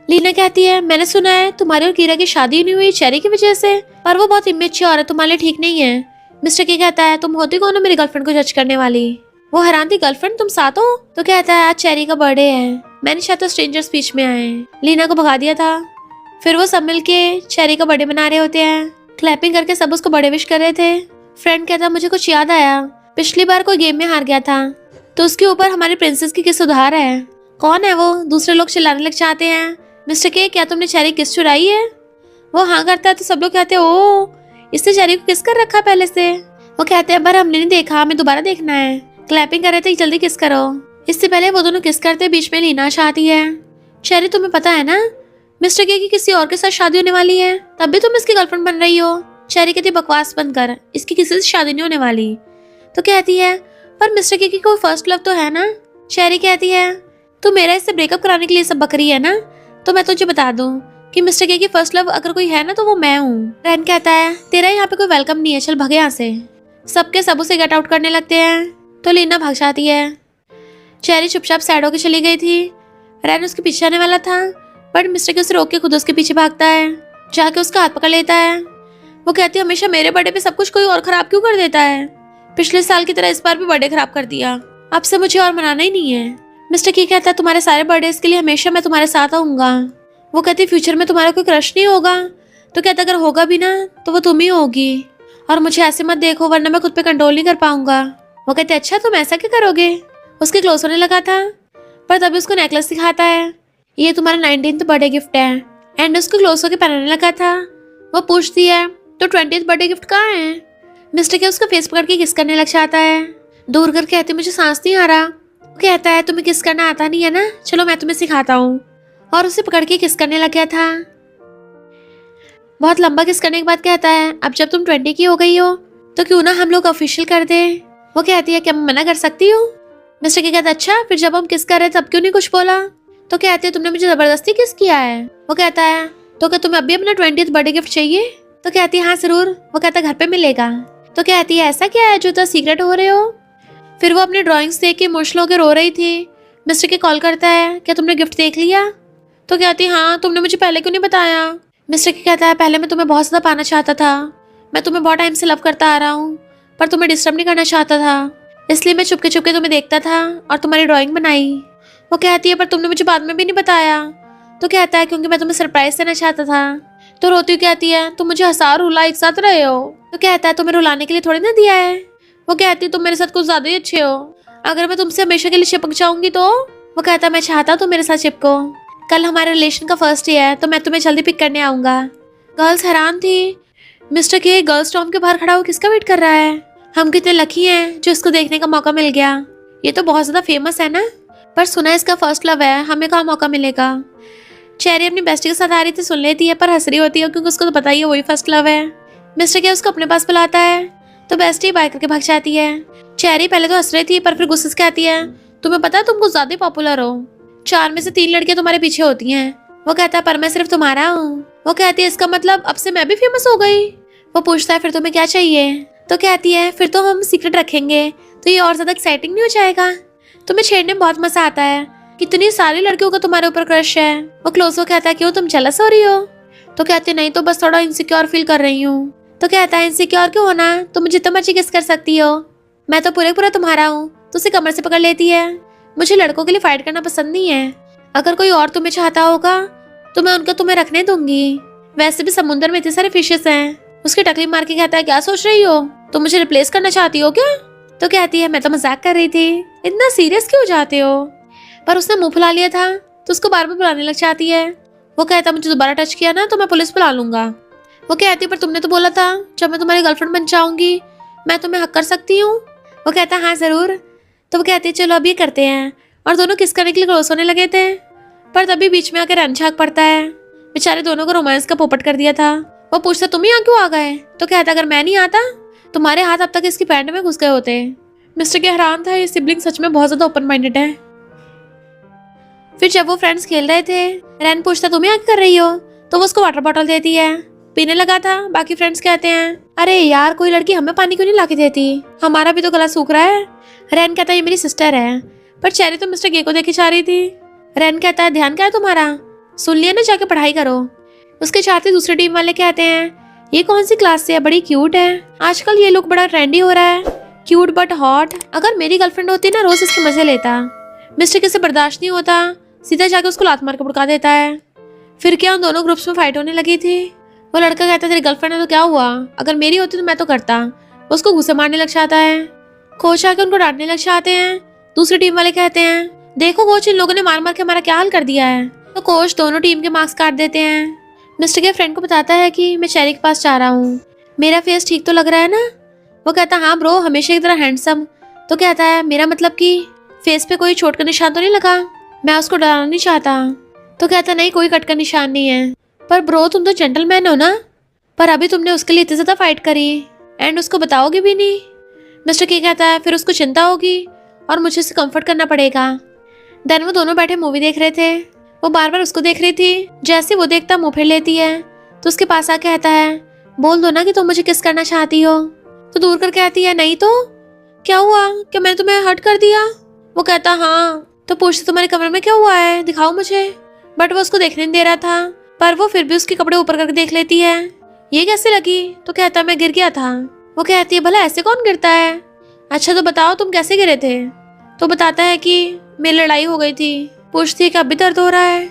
S2: लीना कहती है मैंने सुना है तुम्हारी और कीरा की शादी नहीं हुई चेरी की वजह से, पर वो बहुत इमेच्योर है, तुम्हारे लिए ठीक नहीं है। मिस्टर के कहता है तुम होती कौन हो मेरी गर्लफ्रेंड को जज करने वाली? वो हैरान थी गर्लफ्रेंड तुम साथ हो? तो कहता है आज चेरी का बर्थडे है, मैंने शायद तो स्ट्रेंजर्स बीच में आए, लीना को भगा दिया था। फिर वो सब मिल के चेरी का बर्थडे मना रहे होते हैं, क्लैपिंग करके सब उसको बर्थडे विश कर रहे थे। फ्रेंड कहता मुझे कुछ याद आया, पिछली बार कोई गेम में हार गया था, तो उसके ऊपर हमारी प्रिंसेस की किस उधार है। कौन है वो? दूसरे लोग चिल्लाने लग जाते हैं। मिस्टर के क्या तुमने चेरी किस चुराई है? वो हाँ करता है तो सब लोग कहते हैं ओ इसने चेरी को किस कर रखा पहले से। वो कहते हैं पर हमने नहीं देखा, हमें दोबारा देखना है। क्लैपिंग कर रहे थे जल्दी किस करो। इससे पहले वो दोनों किस करते बीच में लीना चाहती है, चेरी तुम्हें पता है ना मिस्टर के की किसी और के साथ शादी होने वाली है, तब भी तुम इसकी गर्लफ्रेंड बन रही हो। चेरी कहती बकवास बंद कर, इसकी किसी से शादी नहीं होने वाली। तो कहती है पर मिस्टर के की कोई फर्स्ट लव तो है ना। चेरी कहती है तू मेरा इससे ब्रेकअप कराने के लिए सब बकरी है ना, तो मैं तुझे बता दूं कि मिस्टर के की फर्स्ट लव अगर कोई है ना तो वो मैं हूँ। रैन कहता है तेरा यहाँ पे कोई वेलकम नहीं है, चल भगे यहाँ से। सबके सब उसे गेट आउट करने लगते हैं तो लीना भाग जाती है। चेरी चुपचाप सैड होकर चली गई थी। रैन उसके पीछे आने वाला था बट मिस्टर के उसे रोक के खुद उसके पीछे भागता है, जाके उसका हाथ पकड़ लेता है। वो कहती है हमेशा मेरे बर्थडे पे सब कुछ कोई और खराब क्यों कर देता है, पिछले साल की तरह इस बार भी बर्थडे खराब कर दिया, अब से मुझे और मनाना ही नहीं है। मिस्टर की कहता है तुम्हारे सारे बर्थडेज के लिए हमेशा मैं तुम्हारे साथ आऊंगा। वो कहती फ्यूचर में तुम्हारा कोई क्रश नहीं होगा। तो कहता अगर होगा भी ना तो वो तुम ही होगी, और मुझे ऐसे मत देखो वरना मैं खुद पे कंट्रोल नहीं कर पाऊंगा। वो कहते अच्छा तुम ऐसा क्या करोगे। उसके क्लोज होने लगा था पर तभी उसको नेकलेस दिखाता है, ये तुम्हारा 19th बर्थडे गिफ्ट है। एंड उसको क्लोज होकर पहनाने लगा था। वो पूछती है तो 20th बर्थडे गिफ्ट कहाँ है। मिस्टर के उसका फेस पकड़ के किस करने लग जाता है। दूर कर कहती मुझे सांस नहीं आ रहा। वो कहता है तुम्हें किस करना आता नहीं है ना, चलो मैं तुम्हें सिखाता हूँ, और उसे पकड़ के किस करने लग गया था। बहुत लंबा किस करने के बाद कहता है अब जब तुम 20 की हो गई हो तो क्यों ना हम लोग ऑफिशियल कर दे। वो कहती है क्या मैं मना कर सकती हूँ। मिस्टर के कहता अच्छा फिर जब हम किस कर रहे तब क्यों नहीं कुछ बोला। तो कहते तुमने मुझे जबरदस्ती किस किया है। वो कहता है तो क्या तुम्हें अभी अपना 20th बर्थडे गिफ्ट चाहिए। तो कहती है हाँ जरूर। वो कहता घर पे मिलेगा। तो कहती है ऐसा क्या है जो इतना सीक्रेट हो रहे हो। फिर वो अपने ड्राइंग्स देख के इमोशनल होकर रो रही थी। मिस्टर के कॉल करता है क्या तुमने गिफ्ट देख लिया। तो कहती हाँ तुमने मुझे पहले क्यों नहीं बताया। मिस्टर के कहता है पहले मैं तुम्हें बहुत ज्यादा पाना चाहता था, मैं तुम्हें बहुत टाइम से लव करता आ रहा हूँ पर तुम्हें डिस्टर्ब नहीं करना चाहता था, इसलिए मैं चुपके चुपके तुम्हें देखता था और तुम्हारी ड्राइंग बनाई। वो कहती है पर तुमने मुझे बाद में भी नहीं बताया। तो कहता है क्योंकि मैं तुम्हें सरप्राइज देना चाहता था। तो रोती हुई कहती है तुम मुझे हंसा और रुला एक साथ रहे हो। तो कहता है तुम्हें रुलाने के लिए थोड़ी ना दिया है। वो कहती है तुम मेरे साथ कुछ ज्यादा ही अच्छे हो, अगर मैं तुमसे हमेशा के लिए चिपक जाऊंगी तो। वो कहता है मैं चाहता हूँ तुम मेरे साथ चिपको, कल हमारे रिलेशन का फर्स्ट डे है तो मैं तुम्हें जल्दी पिक करने आऊंगा। गर्ल्स हैरान थी। मिस्टर के गर्ल्स टॉम के बाहर खड़ा हो किसका वेट कर रहा है। हम कितने लकी हैं जो इसको देखने का मौका मिल गया, ये तो बहुत ज्यादा फेमस है ना, पर सुना इसका फर्स्ट लव है, हमें कहाँ मौका मिलेगा। चेरी अपनी बेस्टी के साथ आ रही थी, सुन लेती है पर हंस रही होती है क्योंकि उसको तो पता ही है वही फर्स्ट लव है। मिस्टर के उसको अपने पास बुलाता है तो बेस्टी बाय करके भाग जाती है। चेरी पहले तो हंस रही थी पर फिर गुस्से से कहती है तुम्हें पता है तुम कुछ ज्यादा पॉपुलर हो, 4 में से 3 लड़कियां तुम्हारे पीछे होती हैं। वो कहता है पर मैं सिर्फ तुम्हारा हूँ। वो कहती है इसका मतलब अब से मैं भी फेमस हो गई। वो पूछता है फिर तुम्हें क्या चाहिए। तो कहती है फिर तो हम सीक्रेट रखेंगे तो ये और ज्यादा एक्साइटिंग नहीं हो जाएगा। तुम्हें छेड़ने में बहुत मजा आता है, कितनी सारी लड़कियों का तुम्हारे ऊपर क्रश है। वो क्लोज हो कहता है क्यों तुम जेलस हो रही हो। तो कहती है नहीं तो बस थोड़ा इनसिक्योर फील कर रही हूँ। तो कहता है इनसिक्योर क्यों होना, तुम मुझे जितना मर्जी किस कर सकती हो, मैं तो पूरे पूरा तुम्हारा हूँ। तो उसे कमर से पकड़ लेती है। मुझे लड़कों के लिए फाइट करना पसंद नहीं है, अगर कोई और तुम्हें चाहता होगा तो मैं उनको तुम्हें रखने दूंगी, वैसे भी समुद्र में इतने सारे फिशेस हैं। उसकी टकली मार के कहता है क्या सोच रही हो, तुम मुझे रिप्लेस करना चाहती हो क्या। तो कहती है मैं तो मजाक कर रही थी, इतना सीरियस क्यों जाते हो। पर उसने मुंह फुला लिया था तो उसको बार बार बुलाने लग जाती है। वो कहता मुझे दोबारा टच किया ना तो मैं पुलिस बुला लूंगा। वो कहती पर तुमने तो बोला था जब मैं तुम्हारी गर्लफ्रेंड बन जाऊंगी मैं तुम्हें हक कर सकती हूँ। वो कहता हाँ जरूर। तो वो कहती है चलो अब ये करते हैं, और दोनों किस करने के लिए क्लोज होने लगे थे पर तभी बीच में आकर रनझाक पड़ता है। बेचारे दोनों को रोमांस का पोपट कर दिया था। वो पूछता तुम यहाँ क्यों आ गए। तो कहता अगर मैं नहीं आता तुम्हारे हाथ अब तक इसकी पैंट में घुस गए होते। मिस्टर के हैरान था, ये सिबलिंग सच में बहुत ज्यादा ओपन माइंडेड है। फिर जब वो फ्रेंड्स खेल रहे थे रैन पूछता तुम यहाँ क्या कर रही हो। तो वो उसको वाटर बॉटल देती है, पीने लगा था। बाकी फ्रेंड्स कहते हैं अरे यार कोई लड़की हमें पानी क्यों नहीं लाके देती, हमारा भी तो गला सूख रहा है। रैन कहता है ये मेरी सिस्टर है, पर चेरी तो मिस्टर गे को देखे जा रही थी। रैन कहता है ध्यान क्या है तुम्हारा, सुन लिया ना, जाके पढ़ाई करो। उसके साथ ही दूसरी टीम वाले कहते हैं ये कौन सी क्लास से है, बड़ी क्यूट है, आजकल ये लुक बड़ा ट्रेंडी हो रहा है, क्यूट बट हॉट। अगर मेरी गर्लफ्रेंड होती ना रोज इसके मजे लेता। मिस्टर के से बर्दाश्त नहीं होता, सीधा जाके उसको लात मार के भड़का देता है। फिर क्या उन दोनों ग्रुप्स में फाइट होने लगी थी। वो लड़का कहता है तेरी गर्लफ्रेंड है तो क्या हुआ, अगर मेरी होती तो मैं तो करता। उसको घुसे मारने लग जाता है। कोच आके उनको डांटने लग जाते हैं। दूसरी टीम वाले कहते हैं देखो कोच इन लोगों ने मार मार के हमारा क्या हाल कर दिया है। तो कोच दोनों टीम के मार्क्स काट देते हैं। मिस्टर के फ्रेंड को बताता है कि मैं चेरी के पास जा रहा हूँ, मेरा फेस ठीक तो लग रहा है ना। वो कहता हाँ ब्रो, हमेशा की तरह हैंडसम। तो कहता है मेरा मतलब कि फेस पे कोई चोट का निशान तो नहीं लगा? मैं उसको डराना नहीं चाहता। तो कहता नहीं, कोई कट का निशान नहीं है। पर ब्रो तुम तो जेंटलमैन हो ना, पर अभी तुमने उसके लिए इतनी ज्यादा फाइट करी एंड उसको बताओगे भी नहीं। मिस्टर के कहता है फिर उसको चिंता होगी और मुझे उसे कंफर्ट करना पड़ेगा। देन वो दोनों बैठे मूवी देख रहे थे। वो बार बार उसको देख रही थी। जैसे वो देखता मुंह फेर लेती है तो उसके पास आके कहता है बोल दो ना कि तुम मुझे किस करना चाहती हो। तो दूर कर कहती है नहीं तो क्या हुआ, क्या मैंने तुम्हें हर्ट कर दिया? वो कहता हाँ। तो पूछते तुम्हारे कमरे में क्या हुआ है, दिखाओ मुझे। बट वो उसको देखने नहीं दे रहा था, पर वो फिर भी उसके कपड़े ऊपर करके देख लेती है। ये कैसे लगी? तो कहता मैं गिर गया था। वो कहती है भला ऐसे कौन गिरता है? अच्छा तो बताओ तुम कैसे गिरे थे? तो बताता है कि मेरी लड़ाई हो गई थी। पूछती है कि अब भी दर्द हो रहा है?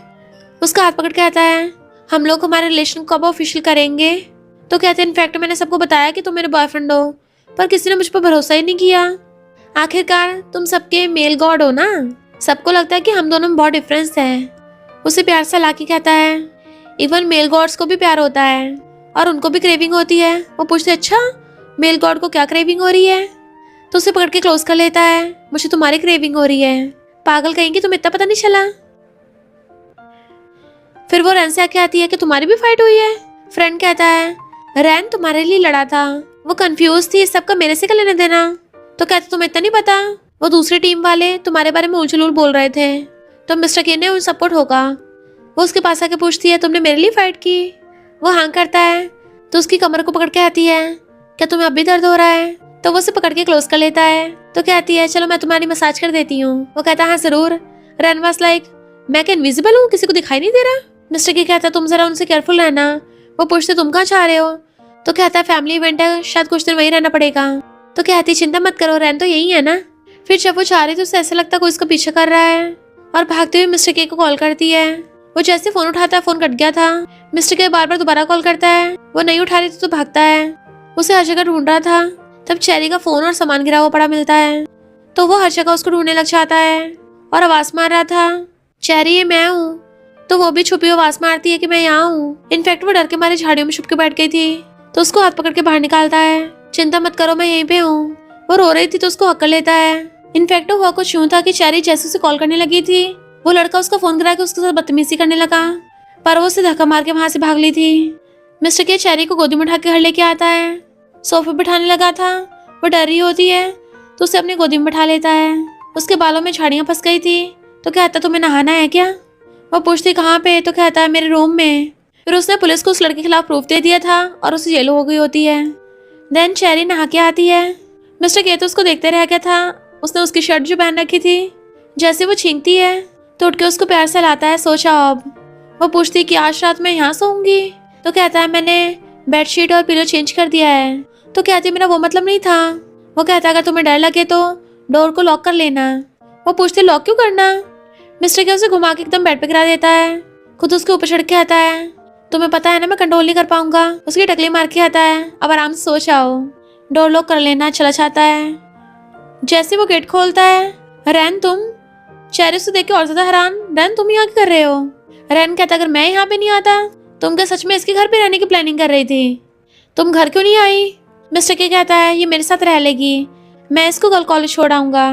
S2: उसका हाथ पकड़ कहता है हम लोग हमारे रिलेशन कब ऑफिशियल करेंगे? तो कहते हैं इनफैक्ट मैंने सबको बताया कि तुम मेरे बॉयफ्रेंड हो, पर किसी ने मुझ पर भरोसा ही नहीं किया। आखिरकार तुम सबके मेल गॉड हो ना, सबको लगता है कि हम दोनों में बहुत डिफरेंस है। उसे प्यार से लाके कहता है इवन मेल गॉड्स को भी प्यार होता है और उनको भी क्रेविंग होती है। वो पूछते अच्छा मेल गॉड को क्या क्रेविंग हो रही है? तो उसे पकड़ के क्लोज कर लेता है मुझे तुम्हारी क्रेविंग हो रही है, पागल कहेंगी, तुम्हें इतना पता नहीं चला। फिर वो रैन से आके आती है कि तुम्हारी भी फाइट हुई है? फ्रेंड कहता है रैन तुम्हारे लिए लड़ा था, वो कंफ्यूज थी, सबका मेरे से क्या लेना देना। तो कहते तुम्हें इतना नहीं पता, वो दूसरी टीम वाले तुम्हारे बारे में उलझुल बोल रहे थे, तो मिस्टर के ने उन सपोर्ट होगा। वो उसके पास आके पूछती है तुमने मेरे लिए फाइट की? वो हाँ करता है। तो उसकी कमर को पकड़ के आती है क्या तुम्हें अब भी दर्द हो रहा है? तो वो उसे पकड़ के क्लोज कर लेता है। तो कहती है चलो मैं तुम्हारी मसाज कर देती हूँ। वो कहता है हाँ जरूर। रैन वाज लाइक मैं क्या इनविजिबल हूँ, किसी को दिखाई नहीं दे रहा? मिस्टर के कहता है तुम जरा उनसे केयरफुल रहना। वो पूछते तुम कहाँ चाह रहे हो? तो कहता है फैमिली इवेंट है, शायद कुछ दिन वहीं रहना पड़ेगा। तो कहती है चिंता मत करो, रैन तो यही है ना। फिर जब वो चाह रही तो उसे ऐसा लगता कोई उसका पीछा कर रहा है और भागते हुए मिस्टर के को कॉल करती है। वो जैसे फोन उठाता है फोन कट गया था। मिस्टर के बार बार दोबारा कॉल करता है, वो नहीं उठा रही थी तो भागता है। उसे हर जगह ढूंढ रहा था, तब चेरी का फोन और सामान गिरा हुआ पड़ा मिलता है। तो वो हर जगह उसको ढूंढने लग जाता है और आवाज मार रहा था चेरी ये मैं हूँ। तो वो भी छुपी आवाज मारती है कि मैं यहाँ हूँ। इनफैक्ट वो डर के मारे झाड़ियों में छुप के बैठ गई थी। तो उसको हाथ पकड़ के बाहर निकालता है, चिंता मत करो मैं यहीं पे हूँ। वो रो रही थी तो उसको हक लेता है। इनफैक्ट हुआ कुछ यूं था कि चेरी जैसे उसे कॉल करने लगी थी, वो लड़का उसका फोन गिरा के उसके साथ बदतमीजी करने लगा, पर वो उसे धक्का मार के वहां से भाग ली थी। मिस्टर के चेरी को गोदी में उठा के घर लेके आता है। सोफे बिठाने लगा था, वो डर रही होती है तो उसे अपनी गोदी में बैठा लेता है। उसके बालों में झाड़ियां फंस गई थी। तो कहता तुम्हें नहाना है क्या? वो पूछती कहाँ पे? तो कहता है मेरे रूम में। फिर उसने पुलिस को उस लड़के के खिलाफ प्रूफ दे दिया था और उसे जेल हो गई होती है। देन चेरी नहा के आती है। मिस्टर के तो उसको देखते रह गया था। उसने उसकी शर्ट जो पहन रखी थी जैसे वो छींकती है तो उठ के उसको प्यार से लाता है सोचा अब। वो पूछती कि आज रात मैं यहाँ सोऊंगी? तो कहता है मैंने बेडशीट और पिलो चेंज कर दिया है। तो कहती मेरा वो मतलब नहीं था। वो कहता अगर तुम्हें डर लगे तो डोर को लॉक कर लेना। वो पूछती लॉक क्यों करना? मिस्टर के उसे घुमा के एकदम बेड पे गिरा देता है, खुद उसके ऊपर चढ़ के आता है। तुम्हें पता है ना मैं कंट्रोल नहीं कर पाऊंगा। उसकी टकली मार के आता है अब आराम से सो जाओ, डोर लॉक कर लेना। चला जाता है। जैसे वो गेट खोलता है रैन तुम? चेरी से देख के और ज्यादा हैरान, रैन तुम यहाँ क्या कर रहे हो? रैन कहता अगर मैं यहाँ पे नहीं आता तुम क्या सच में इसके घर पे रहने की प्लानिंग कर रही थी? तुम घर क्यों नहीं आई? मिस्टर के कहता है ये मेरे साथ रह लेगी, मैं इसको कल कॉलेज छोड़ आऊंगा।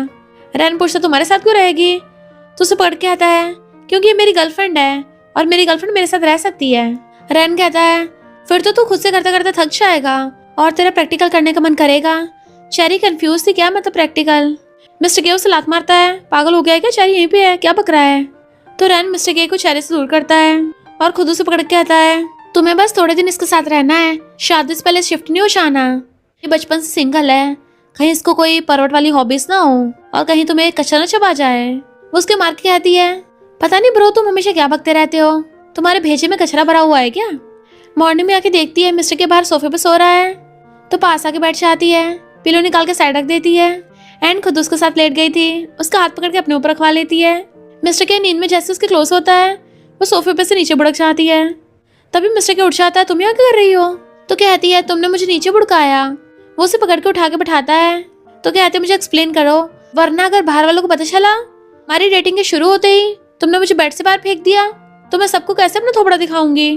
S2: रैन पूछता तुम्हारे साथ क्यों रहेगी? तो उसे पकड़ के आता है क्योंकि ये मेरी गर्लफ्रेंड है और मेरी गर्लफ्रेंड मेरे साथ रह सकती है। रैन कहता है फिर तो तू खुद से करते करते थक जाएगा और तेरा प्रैक्टिकल करने का मन करेगा। चेरी कंफ्यूज थी क्या मतलब प्रैक्टिकल? मिस्टर के उसे लात मारता है, पागल हो गया है क्या? चेरी यहीं पे है, क्या बक रहा है? तो रैन मिस्टर के को चेरी से दूर करता है और खुद उसे पकड़ के आता है तुम्हें बस थोड़े दिन इसके साथ रहना है, शादी से पहले शिफ्ट नहीं हो जाना। ये बचपन से सिंगल है, कहीं इसको कोई परवट वाली हॉबीज ना हो और कहीं तुम्हें कचरा न चबा जाए। वो उसके मार के कहती है पता नहीं ब्रो तुम हमेशा क्या बकते रहते हो, तुम्हारे भेजे में कचरा भरा हुआ है क्या? मॉर्निंग में आके देखती है मिस्टर के बाहर सोफे पे सो रहा है तो पास आके बैठ जाती है, पिलो निकाल के साइड रख देती है एंड खुद उसके साथ लेट गई थी। उसका हाथ पकड़ के अपने ऊपर रखवा लेती है। मिस्टर के नींद में जैसे उसके क्लोज होता है वो सोफे पे से नीचे बुड़क जाती है। तभी मिस्टर के उठ जाता है तुम यहाँ क्या कर रही हो? तो कहती है तुमने मुझे नीचे बुड़काया। वो उसे पकड़ के उठा के बैठाता है। तो कहते मुझे एक्सप्लेन करो, वरना अगर बाहर वालों को पता चला हमारी डेटिंग के शुरू होते ही तुमने मुझे बेड से बाहर फेंक दिया तो मैं सबको कैसे अपना थोबड़ा दिखाऊंगी।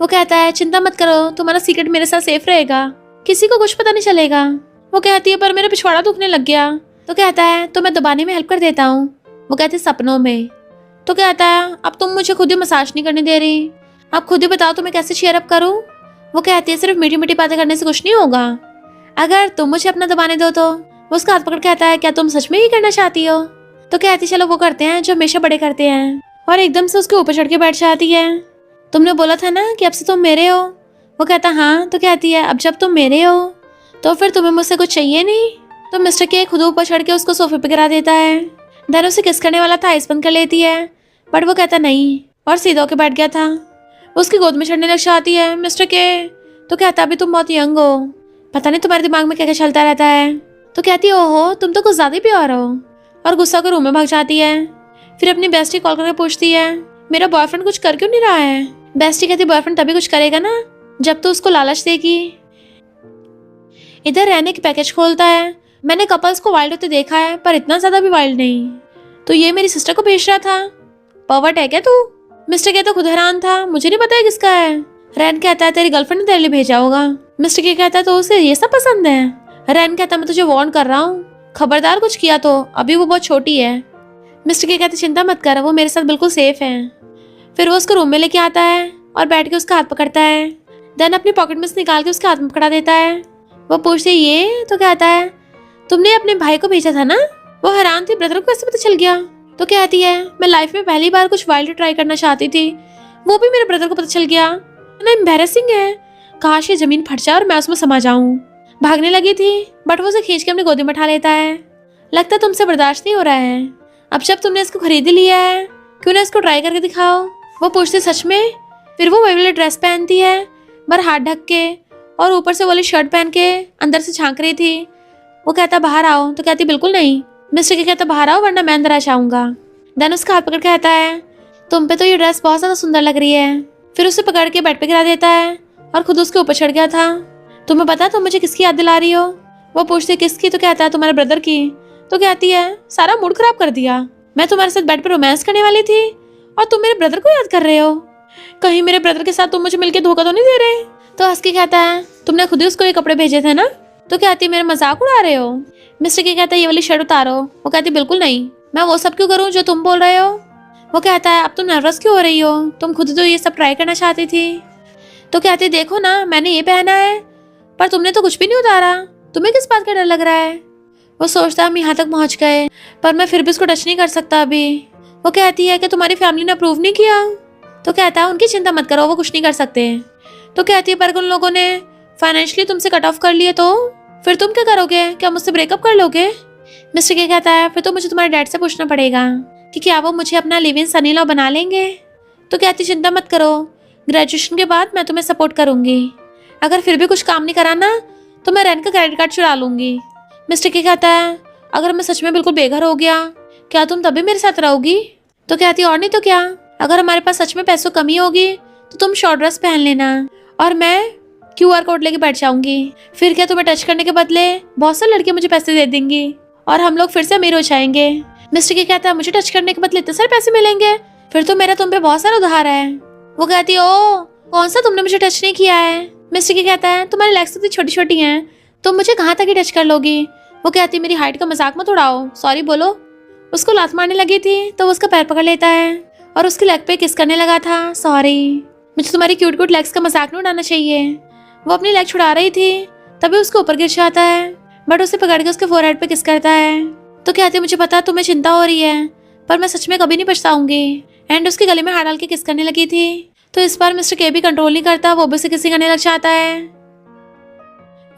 S2: वो कहता है चिंता मत करो, तुम्हारा सीक्रेट मेरे साथ सेफ रहेगा, किसी को कुछ पता नहीं चलेगा। वो कहती है पर मेरा पिछवाड़ा दुखने लग गया। तो कहता है तो मैं दबाने में हेल्प कर देता हूँ। वो कहती है सपनों में। तो कहता है अब तुम मुझे खुद ही मसाज नहीं करने दे रही, आप खुद ही बताओ तो मैं कैसे चीयर अप करूँ। वो कहती है सिर्फ मीठी मीठी बातें करने से कुछ नहीं होगा, अगर तुम मुझे अपना दबाने दो तो। वो उसका हाथ पकड़ कहता है क्या तुम सच में ही करना चाहती हो। तो कहती चलो वो करते हैं जो हमेशा बड़े करते हैं, और एकदम से उसके ऊपर चढ़ के बैठ जाती है। तुमने बोला था ना कि अब से तुम मेरे हो। वो कहता हाँ। तो कहती है अब जब तुम मेरे हो तो फिर तुम्हें मुझसे कुछ चाहिए नहीं। तो मिस्टर के खुद ऊपर चढ़ के उसको सोफे पे गिरा देता है। देन उसे किस करने वाला था, आइस बंद कर लेती है, बट वो कहता नहीं और सीधा होके बैठ गया था। उसकी गोद में चढ़ने लग जाती है मिस्टर के। तो कहता अभी तुम बहुत यंग हो, पता नहीं तुम्हारे दिमाग में क्या क्या चलता रहता है। तो कहती ओहो तुम तो कुछ ज्यादा ही प्यार हो, और गुस्सा कर रूम में भाग जाती है। फिर अपनी बेस्टी कॉल करके पूछती है मेरा बॉयफ्रेंड कुछ कर क्यों नहीं रहा है। बेस्टी कहती बॉयफ्रेंड तभी कुछ करेगा ना जब तो उसको लालच देगी। इधर रहने की पैकेज खोलता है। मैंने कपल्स को वाइल्ड होते देखा है पर इतना ज्यादा भी वाइल्ड नहीं। तो ये मेरी सिस्टर को भेज रहा था, पर्वर्ट है क्या तू। मिस्टर कहता खुद हैरान था, मुझे नहीं पता है किसका है। रैन कहता है तेरी गर्लफ्रेंड ने तेरे लिए भेजा होगा। मिस्टर के कहता है तो उसे ये सब पसंद है। रैन कहता मैं तुझे वार्न कर रहा हूँ, खबरदार कुछ किया तो, अभी वो बहुत छोटी है। मिस्टर के कहते चिंता मत कर, वो मेरे साथ बिल्कुल सेफ है। फिर वो उसको रूम में लेके आता है और बैठ के उसका हाथ पकड़ता है। देन अपनी पॉकेट में से निकाल के उसके हाथ में पकड़ा देता है। वो पूछती है ये। तो कहता है तुमने अपने भाई को भेजा था ना। वो हैरान थी ब्रदर को कैसे पता चल गया। तो कहती है मैं लाइफ में पहली बार कुछ वाइल्ड ट्राई करना चाहती थी, वो भी मेरे ब्रदर को पता चल गया। ना एम्बैरेसिंग है, काश ये जमीन फट जाए और मैं उसमें समा जाऊं। भागने लगी थी बट वो उसे खींच के अपनी गोदी में उठा लेता है। लगता तुमसे बर्दाश्त नहीं हो रहा है, अब जब तुमने इसको खरीद लिया है क्यों ना इसको ट्राई करके दिखाओ। वो पूछती सच में। फिर वो वही वाली ड्रेस पहनती है पर हाथ ढक के, और ऊपर से वाली शर्ट पहन के अंदर से झांक रही थी। वो कहता बाहर आओ। तो कहती बिल्कुल नहीं। मिस्टर के कहता बाहर आओ वरना मैं अंदर आ जाऊंगा। देन उसका हाथ पकड़ कहता है तुम पे तो ये ड्रेस बहुत ज्यादा सुंदर लग रही है। फिर उसे पकड़ के बेड पे गिरा देता है और खुद उसके ऊपर चढ़ गया था। तुम्हें पता तुम मुझे किसकी याद दिला रही हो। वो पूछती किसकी। तो कहता है तुम्हारे ब्रदर की। तो कहती है सारा मूड खराब कर दिया, मैं तुम्हारे साथ बेड पे रोमांस करने वाली थी और तुम मेरे ब्रदर को याद कर रहे हो। कहीं मेरे ब्रदर के साथ तुम मुझे मिलके धोखा तो नहीं दे रहे। तो हंस के कहता है तुमने खुद ही उसको ये कपड़े भेजे थे ना। तो कहती मेरा मजाक उड़ा रहे हो। मिस्टर के कहता है ये वाली शर्ट उतारो। वो कहती बिल्कुल नहीं, मैं वो सब क्यों करूं जो तुम बोल रहे हो। वो कहता है अब तुम नर्वस क्यों हो रही हो, तुम खुद तो ये सब ट्राई करना चाहती थी। तो कहती देखो ना मैंने ये पहना है पर तुमने तो कुछ भी नहीं उतारा, तुम्हें किस बात का डर लग रहा है। वो सोचता हम यहाँ तक पहुँच गए पर मैं फिर भी उसको टच नहीं कर सकता अभी। वो कहती है कि तुम्हारी फैमिली ने अप्रूव नहीं किया। तो कहता है उनकी चिंता मत करो, वो कुछ नहीं कर सकते। तो कहती है पर उन लोगों ने फाइनेंशियली तुमसे कट ऑफ कर लिए तो फिर तुम क्या करोगे, क्या मुझसे ब्रेकअप कर लोगे। मिस्टर के कहता है फिर तो मुझे तुम्हारे डैड से पूछना पड़ेगा कि क्या वो मुझे अपना live in sun in law बना लेंगे। तो कहती चिंता मत करो, ग्रेजुएशन के बाद मैं तुम्हें सपोर्ट करूंगी, अगर फिर भी कुछ काम नहीं कराना तो मैं रैन का क्रेडिट कार्ड चुरा लूंगी। मिस्टर के कहता है अगर मैं सच में बिल्कुल बेघर हो गया क्या तुम तभी मेरे साथ रहोगी। तो कहती और नहीं तो क्या, अगर हमारे पास सच में पैसों कमी होगी तो तुम शॉर्ट ड्रेस पहन लेना और मैं QR कोड लेके बैठ जाऊंगी। फिर क्या तुम्हें टच करने के बदले बहुत सारी लड़कियां मुझे पैसे दे देंगी और हम लोग फिर से अमीर हो जाएंगे। मिस्टर के कहता है मुझे टच करने के बदले इतने सारे पैसे मिलेंगे, फिर तो मेरा तुम पे बहुत सारा उधार है। वो कहती ओ कौन सा तुमने मुझे टच नहीं किया है। मिस्टर के कहता है तुम्हारी लेग्स इतनी छोटी छोटी हैं, तुम मुझे कहाँ तक ही टच कर लोगी। वो कहती मेरी हाइट का मजाक मत उड़ाओ, सॉरी बोलो। उसको लात मारने लगी थी तो उसका पैर पकड़ लेता है और उसके लेग पे किस करने लगा था। सॉरी, मुझे तुम्हारी क्यूट क्यूट लेग्स का मजाक नहीं उड़ाना चाहिए। वो अपनी लेग छुड़ा रही थी तभी उसके ऊपर गिर जाता है बट उसे पकड़ के उसके फोरहेड पे किस करता है। तो कहती मुझे पता तुम्हें चिंता हो रही है पर मैं सच में कभी नहीं पछताऊंगी। एंड उसके गले में हाथ डाल के किस करने लगी थी। तो इस बार मिस्टर के भी कंट्रोल नहीं करता, वो भी उसे किसी करने लग जाता है।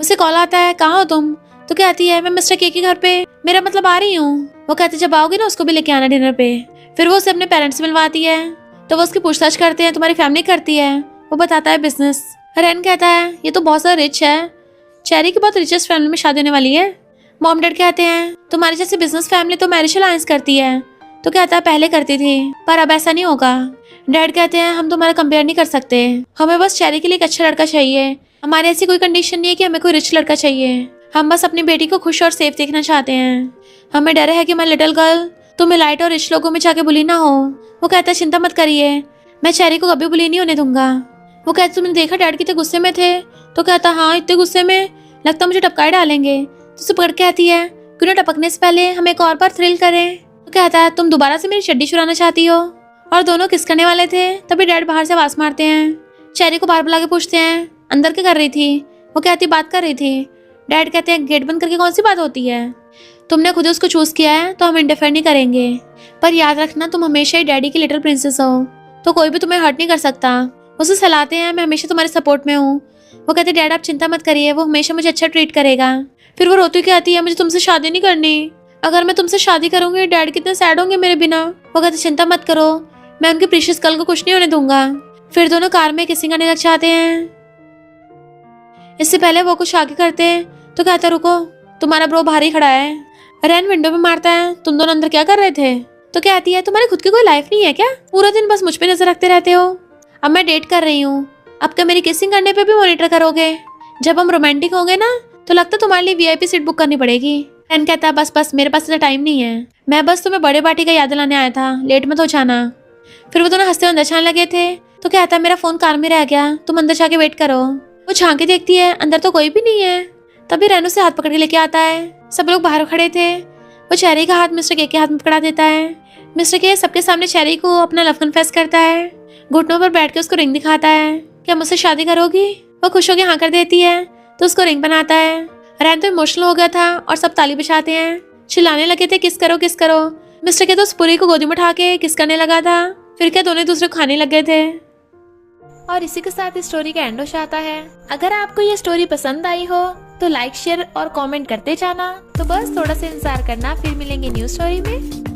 S2: उसे कॉल आता है कहाँ हो तुम। तो कहती है मैं मिस्टर के घर पे, मेरा मतलब आ रही हूँ। वो कहती जब आओगी ना उसको भी लेके आना डिनर पे। फिर वो उसे अपने पेरेंट्स से मिलवाती है तो वो उसकी पूछताछ करते हैं तुम्हारी फैमिली करती है। वो बताता है बिजनेस। रैन कहता है ये तो बहुत ज्यादा रिच है, चेरी की बहुत रिचेस्ट फैमिली में शादी होने वाली है। मॉम डैड कहते हैं तुम्हारी जैसी बिजनेस फैमिली तो मैरिज अलायंस करती है। तो कहता है पहले करती थी पर अब ऐसा नहीं होगा। डैड कहते हैं हम तुम्हारा कंपेयर नहीं कर सकते, हमें बस चेरी के लिए एक अच्छा लड़का चाहिए, हमारी ऐसी कोई कंडीशन नहीं है कि हमें कोई रिच लड़का चाहिए, हम बस अपनी बेटी को खुश और सेफ देखना चाहते हैं। हमें डर है कि हमारी लिटिल गर्ल तुम्हें लाइट और रिच लोगों में जाके बुली ना हो। वो कहता है चिंता मत करिए, मैं चेरी को कभी बुली नहीं होने दूंगा। वो कहता तुमने देखा डैड कितने गुस्से में थे। तो कहता हाँ इतने गुस्से में, लगता मुझे टपकाए डालेंगे। तो उसे पकड़ के आती है क्यों ना टपकने से पहले हम एक और बार थ्रिल करें। तो कहता है तुम दोबारा से मेरी चड्डी चुराना चाहती हो। और दोनों किस करने वाले थे तभी डैड बाहर से आवाज मारते हैं। चेरी को बाहर बुला के पूछते हैं अंदर क्या कर रही थी। वो कहती बात कर रही थी। डैड कहते हैं गेट बंद करके कौन सी बात होती है, तुमने खुद उसको चूज किया है तो हम इंटरफेयर नहीं करेंगे, पर याद रखना तुम हमेशा ही डैडी की लिटिल प्रिंसेस हो, तो कोई भी तुम्हें हर्ट नहीं कर सकता। उसे सहलाते हैं मैं हमेशा तुम्हारे सपोर्ट में हूँ। वो कहते डैड आप चिंता मत करिए, वो हमेशा मुझे अच्छा ट्रीट करेगा। फिर वो रोती हुई कहती है मुझे तुमसे शादी नहीं करनी, अगर मैं तुमसे शादी करूंगी डैड कितने सैड होंगे मेरे बिना। वो कहते चिंता मत करो, मैं उनके प्रीशियस कल को कुछ नहीं होने दूंगा। फिर दोनों कार में किसिंग करने लग जाते हैं। इससे पहले वो कुछ आगे करते तो कहता रुको तुम्हारा ब्रो बाहर ही खड़ा है। रैन विंडो में मारता है तुम दोनों अंदर क्या कर रहे थे। तो कहती है तुम्हारी खुद की कोई लाइफ नहीं है क्या, पूरा दिन बस मुझ पे नजर रखते रहते हो। अब मैं डेट कर रही हूँ, अब क्या मेरी किसिंग करने पे भी मॉनिटर करोगे। जब हम रोमांटिक होंगे ना तो लगता तुम्हारे लिए वीआईपी सीट बुक करनी पड़ेगी। रैन कहता है बस बस मेरे पास इतना टाइम नहीं है, मैं बस तुम्हें बड़े पार्टी का याद दिलाने आया था, लेट मत हो जाना। फिर वो दोनों हंसते अंदर जाने लगे थे तो कहता है मेरा फोन कार में रह गया, तुम अंदर जाके वेट करो। वो झांके देखती है अंदर तो कोई भी नहीं है। तभी रैन उसे हाथ पकड़ के लेके आता है। सब लोग बाहर खड़े थे। वो चेरी का हाथ मिस्टर के हाथ में पकड़ा देता है। मिस्टर के सबके सामने चेरी को अपना लव कन्फेस करता है। घुटनों पर बैठ के उसको रिंग दिखाता है, क्या मुझसे शादी करोगी। वो खुश होकर हाँ कर देती है तो उसको रिंग बनाता है। रैन तो इमोशनल हो गया था और सब ताली बजाते हैं, चिल्लाने लगे थे किस करो किस करो। मिस्टर के तो उस पूरी को गोदी में उठा के किस करने लगा था। फिर क्या दोनों दूसरे को खाने लग गए थे। और इसी के साथ इस स्टोरी का एंड हो जाता है। अगर आपको ये स्टोरी पसंद आई हो तो लाइक शेयर और कमेंट करते जाना। तो बस थोड़ा सा इंतजार करना, फिर मिलेंगे न्यू स्टोरी में।